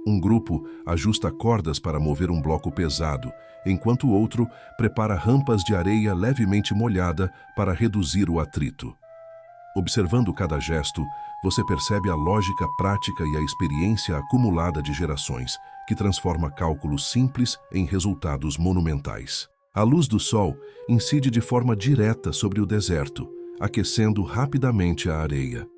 Um grupo ajusta cordas para mover um bloco pesado, enquanto o outro prepara rampas de areia levemente molhada para reduzir o atrito. Observando cada gesto, você percebe a lógica prática e a experiência acumulada de gerações, que transforma cálculos simples em resultados monumentais. A luz do sol incide de forma direta sobre o deserto, aquecendo rapidamente a areia.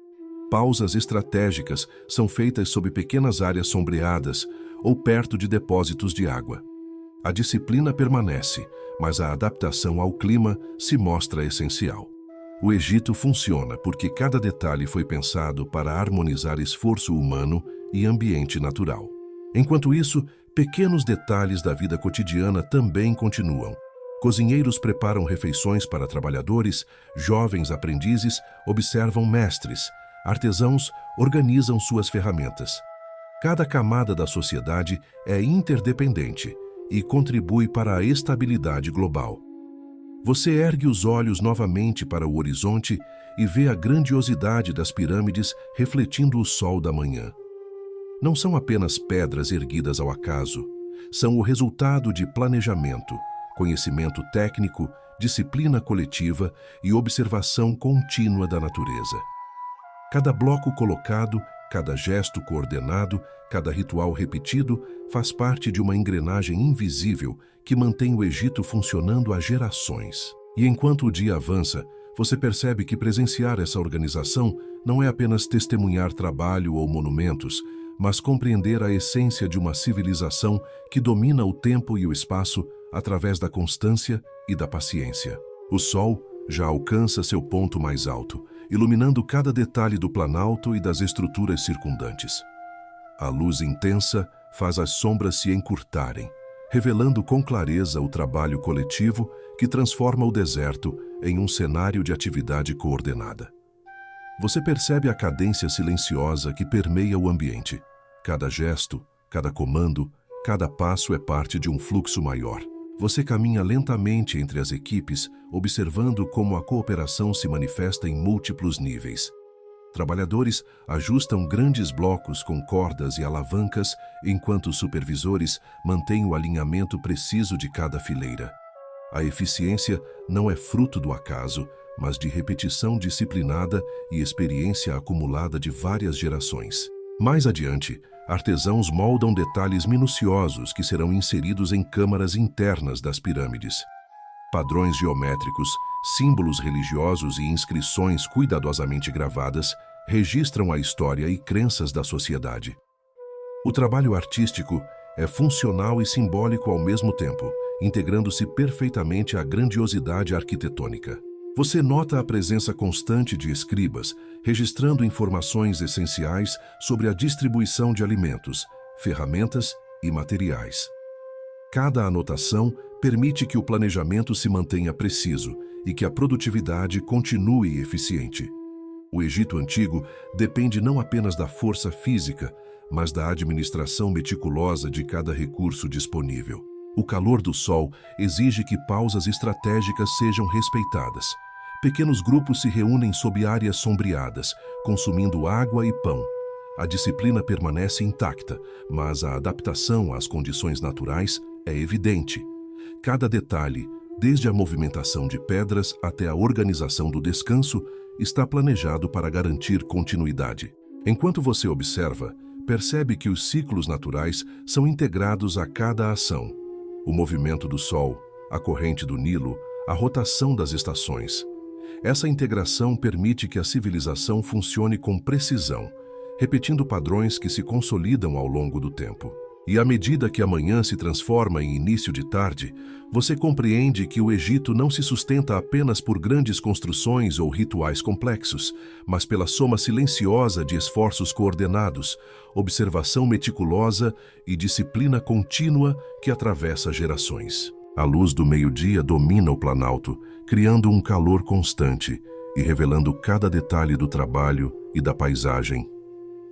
Pausas estratégicas são feitas sob pequenas áreas sombreadas ou perto de depósitos de água. A disciplina permanece, mas a adaptação ao clima se mostra essencial. O Egito funciona porque cada detalhe foi pensado para harmonizar esforço humano e ambiente natural. Enquanto isso, pequenos detalhes da vida cotidiana também continuam. Cozinheiros preparam refeições para trabalhadores, jovens aprendizes observam mestres, artesãos organizam suas ferramentas. Cada camada da sociedade é interdependente e contribui para a estabilidade global. Você ergue os olhos novamente para o horizonte e vê a grandiosidade das pirâmides refletindo o sol da manhã. Não são apenas pedras erguidas ao acaso, são o resultado de planejamento, conhecimento técnico, disciplina coletiva e observação contínua da natureza. Cada bloco colocado, cada gesto coordenado, cada ritual repetido faz parte de uma engrenagem invisível que mantém o Egito funcionando há gerações. E enquanto o dia avança, você percebe que presenciar essa organização não é apenas testemunhar trabalho ou monumentos, mas compreender a essência de uma civilização que domina o tempo e o espaço através da constância e da paciência. O sol já alcança seu ponto mais alto, iluminando cada detalhe do planalto e das estruturas circundantes. A luz intensa faz as sombras se encurtarem, revelando com clareza o trabalho coletivo que transforma o deserto em um cenário de atividade coordenada. Você percebe a cadência silenciosa que permeia o ambiente. Cada gesto, cada comando, cada passo é parte de um fluxo maior. Você caminha lentamente entre as equipes, observando como a cooperação se manifesta em múltiplos níveis. Trabalhadores ajustam grandes blocos com cordas e alavancas, enquanto supervisores mantêm o alinhamento preciso de cada fileira. A eficiência não é fruto do acaso, mas de repetição disciplinada e experiência acumulada de várias gerações. Mais adiante, artesãos moldam detalhes minuciosos que serão inseridos em câmaras internas das pirâmides. Padrões geométricos, símbolos religiosos e inscrições cuidadosamente gravadas registram a história e crenças da sociedade. O trabalho artístico é funcional e simbólico ao mesmo tempo, integrando-se perfeitamente à grandiosidade arquitetônica. Você nota a presença constante de escribas, registrando informações essenciais sobre a distribuição de alimentos, ferramentas e materiais. Cada anotação permite que o planejamento se mantenha preciso e que a produtividade continue eficiente. O Egito Antigo depende não apenas da força física, mas da administração meticulosa de cada recurso disponível. O calor do sol exige que pausas estratégicas sejam respeitadas. Pequenos grupos se reúnem sob áreas sombreadas, consumindo água e pão. A disciplina permanece intacta, mas a adaptação às condições naturais é evidente. Cada detalhe, desde a movimentação de pedras até a organização do descanso, está planejado para garantir continuidade. Enquanto você observa, percebe que os ciclos naturais são integrados a cada ação. O movimento do Sol, a corrente do Nilo, a rotação das estações. Essa integração permite que a civilização funcione com precisão, repetindo padrões que se consolidam ao longo do tempo. E à medida que a manhã se transforma em início de tarde, você compreende que o Egito não se sustenta apenas por grandes construções ou rituais complexos, mas pela soma silenciosa de esforços coordenados, observação meticulosa e disciplina contínua que atravessa gerações. A luz do meio-dia domina o Planalto, criando um calor constante e revelando cada detalhe do trabalho e da paisagem.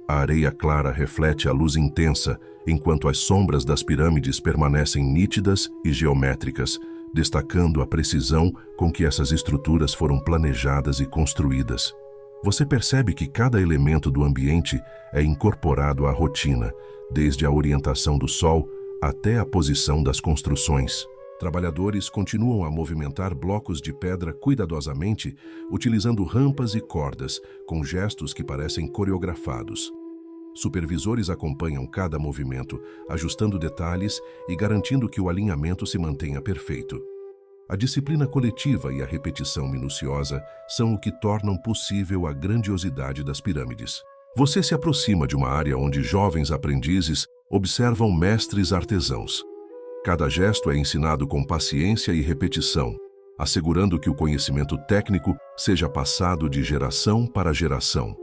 A areia clara reflete a luz intensa, enquanto as sombras das pirâmides permanecem nítidas e geométricas, destacando a precisão com que essas estruturas foram planejadas e construídas. Você percebe que cada elemento do ambiente é incorporado à rotina, desde a orientação do sol até a posição das construções. Trabalhadores continuam a movimentar blocos de pedra cuidadosamente, utilizando rampas e cordas, com gestos que parecem coreografados. Supervisores acompanham cada movimento, ajustando detalhes e garantindo que o alinhamento se mantenha perfeito. A disciplina coletiva e a repetição minuciosa são o que tornam possível a grandiosidade das pirâmides. Você se aproxima de uma área onde jovens aprendizes observam mestres artesãos. Cada gesto é ensinado com paciência e repetição, assegurando que o conhecimento técnico seja passado de geração para geração.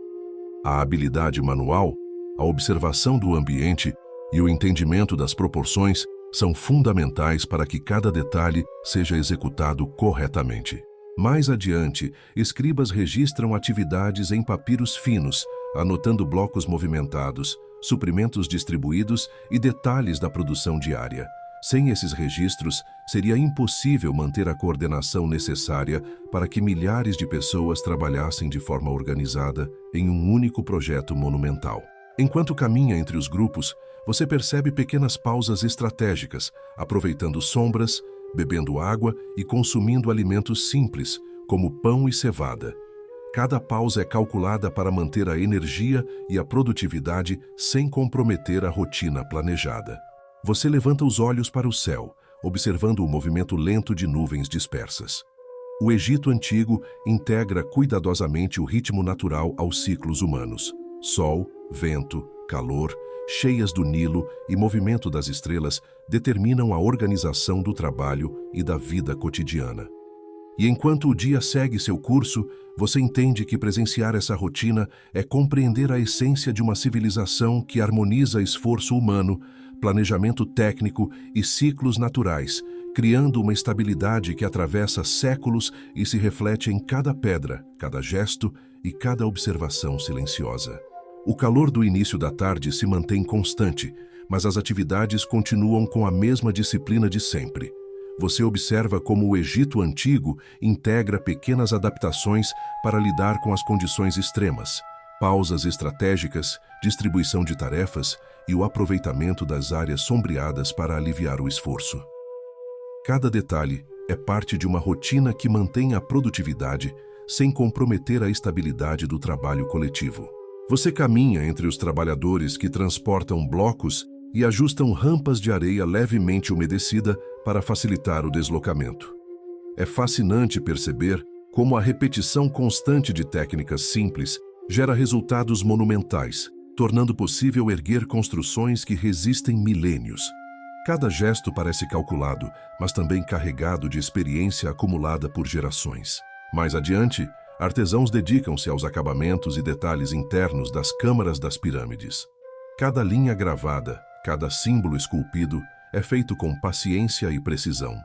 A habilidade manual, a observação do ambiente e o entendimento das proporções são fundamentais para que cada detalhe seja executado corretamente. Mais adiante, escribas registram atividades em papiros finos, anotando blocos movimentados, suprimentos distribuídos e detalhes da produção diária. Sem esses registros, seria impossível manter a coordenação necessária para que milhares de pessoas trabalhassem de forma organizada em um único projeto monumental. Enquanto caminha entre os grupos, você percebe pequenas pausas estratégicas, aproveitando sombras, bebendo água e consumindo alimentos simples, como pão e cevada. Cada pausa é calculada para manter a energia e a produtividade sem comprometer a rotina planejada. Você levanta os olhos para o céu, observando o movimento lento de nuvens dispersas. O Egito Antigo integra cuidadosamente o ritmo natural aos ciclos humanos. Sol, vento, calor, cheias do Nilo e movimento das estrelas determinam a organização do trabalho e da vida cotidiana. E enquanto o dia segue seu curso, você entende que presenciar essa rotina é compreender a essência de uma civilização que harmoniza esforço humano, planejamento técnico e ciclos naturais, criando uma estabilidade que atravessa séculos e se reflete em cada pedra, cada gesto e cada observação silenciosa. O calor do início da tarde se mantém constante, mas as atividades continuam com a mesma disciplina de sempre. Você observa como o Egito Antigo integra pequenas adaptações para lidar com as condições extremas, pausas estratégicas, distribuição de tarefas e o aproveitamento das áreas sombreadas para aliviar o esforço. Cada detalhe é parte de uma rotina que mantém a produtividade sem comprometer a estabilidade do trabalho coletivo. Você caminha entre os trabalhadores que transportam blocos e ajustam rampas de areia levemente umedecida para facilitar o deslocamento. É fascinante perceber como a repetição constante de técnicas simples gera resultados monumentais, tornando possível erguer construções que resistem milênios. Cada gesto parece calculado, mas também carregado de experiência acumulada por gerações. Mais adiante, artesãos dedicam-se aos acabamentos e detalhes internos das câmaras das pirâmides. Cada linha gravada, cada símbolo esculpido é feito com paciência e precisão.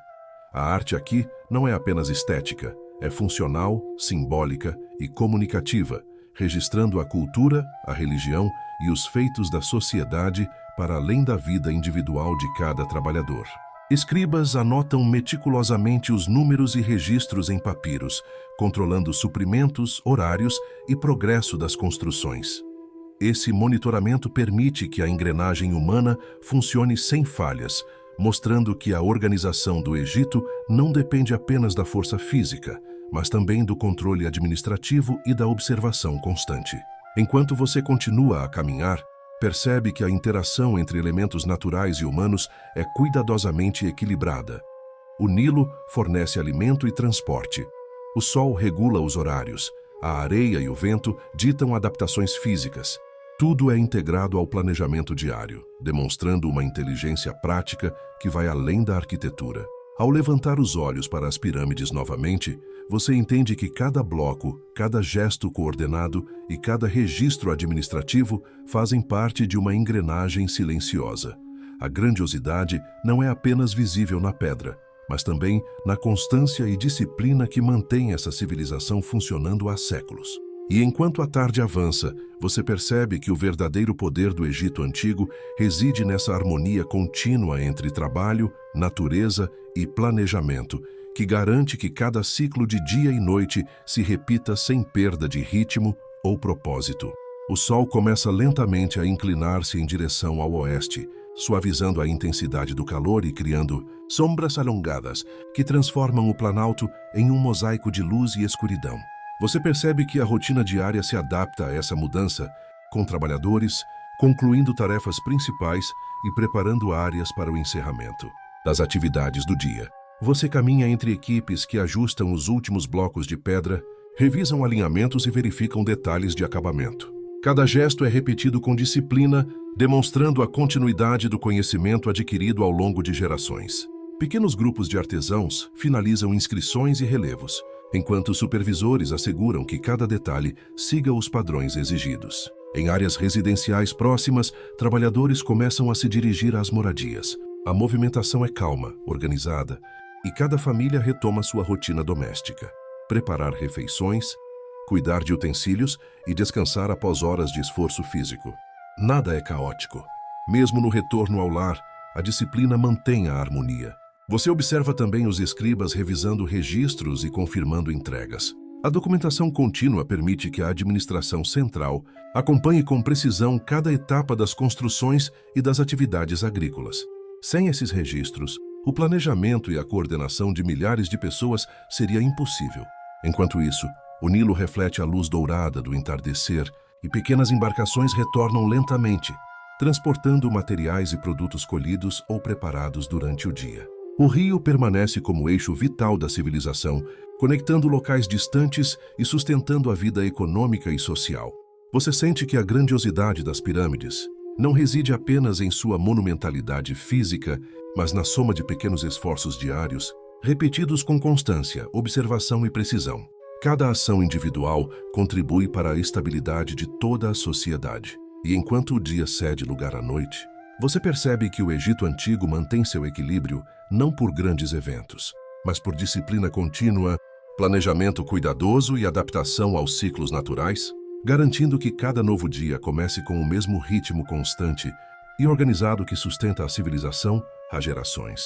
A arte aqui não é apenas estética, é funcional, simbólica e comunicativa, registrando a cultura, a religião e os feitos da sociedade para além da vida individual de cada trabalhador. Escribas anotam meticulosamente os números e registros em papiros, controlando suprimentos, horários e progresso das construções. Esse monitoramento permite que a engrenagem humana funcione sem falhas, mostrando que a organização do Egito não depende apenas da força física, mas também do controle administrativo e da observação constante. Enquanto você continua a caminhar, percebe que a interação entre elementos naturais e humanos é cuidadosamente equilibrada. O Nilo fornece alimento e transporte. O sol regula os horários. A areia e o vento ditam adaptações físicas. Tudo é integrado ao planejamento diário, demonstrando uma inteligência prática que vai além da arquitetura. Ao levantar os olhos para as pirâmides novamente, você entende que cada bloco, cada gesto coordenado e cada registro administrativo fazem parte de uma engrenagem silenciosa. A grandiosidade não é apenas visível na pedra, mas também na constância e disciplina que mantém essa civilização funcionando há séculos. E enquanto a tarde avança, você percebe que o verdadeiro poder do Egito Antigo reside nessa harmonia contínua entre trabalho, natureza e planejamento, que garante que cada ciclo de dia e noite se repita sem perda de ritmo ou propósito. O sol começa lentamente a inclinar-se em direção ao oeste, suavizando a intensidade do calor e criando sombras alongadas que transformam o planalto em um mosaico de luz e escuridão. Você percebe que a rotina diária se adapta a essa mudança, com trabalhadores concluindo tarefas principais e preparando áreas para o encerramento das atividades do dia. Você caminha entre equipes que ajustam os últimos blocos de pedra, revisam alinhamentos e verificam detalhes de acabamento. Cada gesto é repetido com disciplina, demonstrando a continuidade do conhecimento adquirido ao longo de gerações. Pequenos grupos de artesãos finalizam inscrições e relevos, enquanto supervisores asseguram que cada detalhe siga os padrões exigidos. Em áreas residenciais próximas, trabalhadores começam a se dirigir às moradias. A movimentação é calma, organizada, e cada família retoma sua rotina doméstica. Preparar refeições, cuidar de utensílios e descansar após horas de esforço físico. Nada é caótico. Mesmo no retorno ao lar, a disciplina mantém a harmonia. Você observa também os escribas revisando registros e confirmando entregas. A documentação contínua permite que a administração central acompanhe com precisão cada etapa das construções e das atividades agrícolas. Sem esses registros, o planejamento e a coordenação de milhares de pessoas seria impossível. Enquanto isso, o Nilo reflete a luz dourada do entardecer e pequenas embarcações retornam lentamente, transportando materiais e produtos colhidos ou preparados durante o dia. O rio permanece como eixo vital da civilização, conectando locais distantes e sustentando a vida econômica e social. Você sente que a grandiosidade das pirâmides não reside apenas em sua monumentalidade física, mas na soma de pequenos esforços diários, repetidos com constância, observação e precisão. Cada ação individual contribui para a estabilidade de toda a sociedade. E enquanto o dia cede lugar à noite, você percebe que o Egito Antigo mantém seu equilíbrio não por grandes eventos, mas por disciplina contínua, planejamento cuidadoso e adaptação aos ciclos naturais, garantindo que cada novo dia comece com o mesmo ritmo constante e organizado que sustenta a civilização há gerações.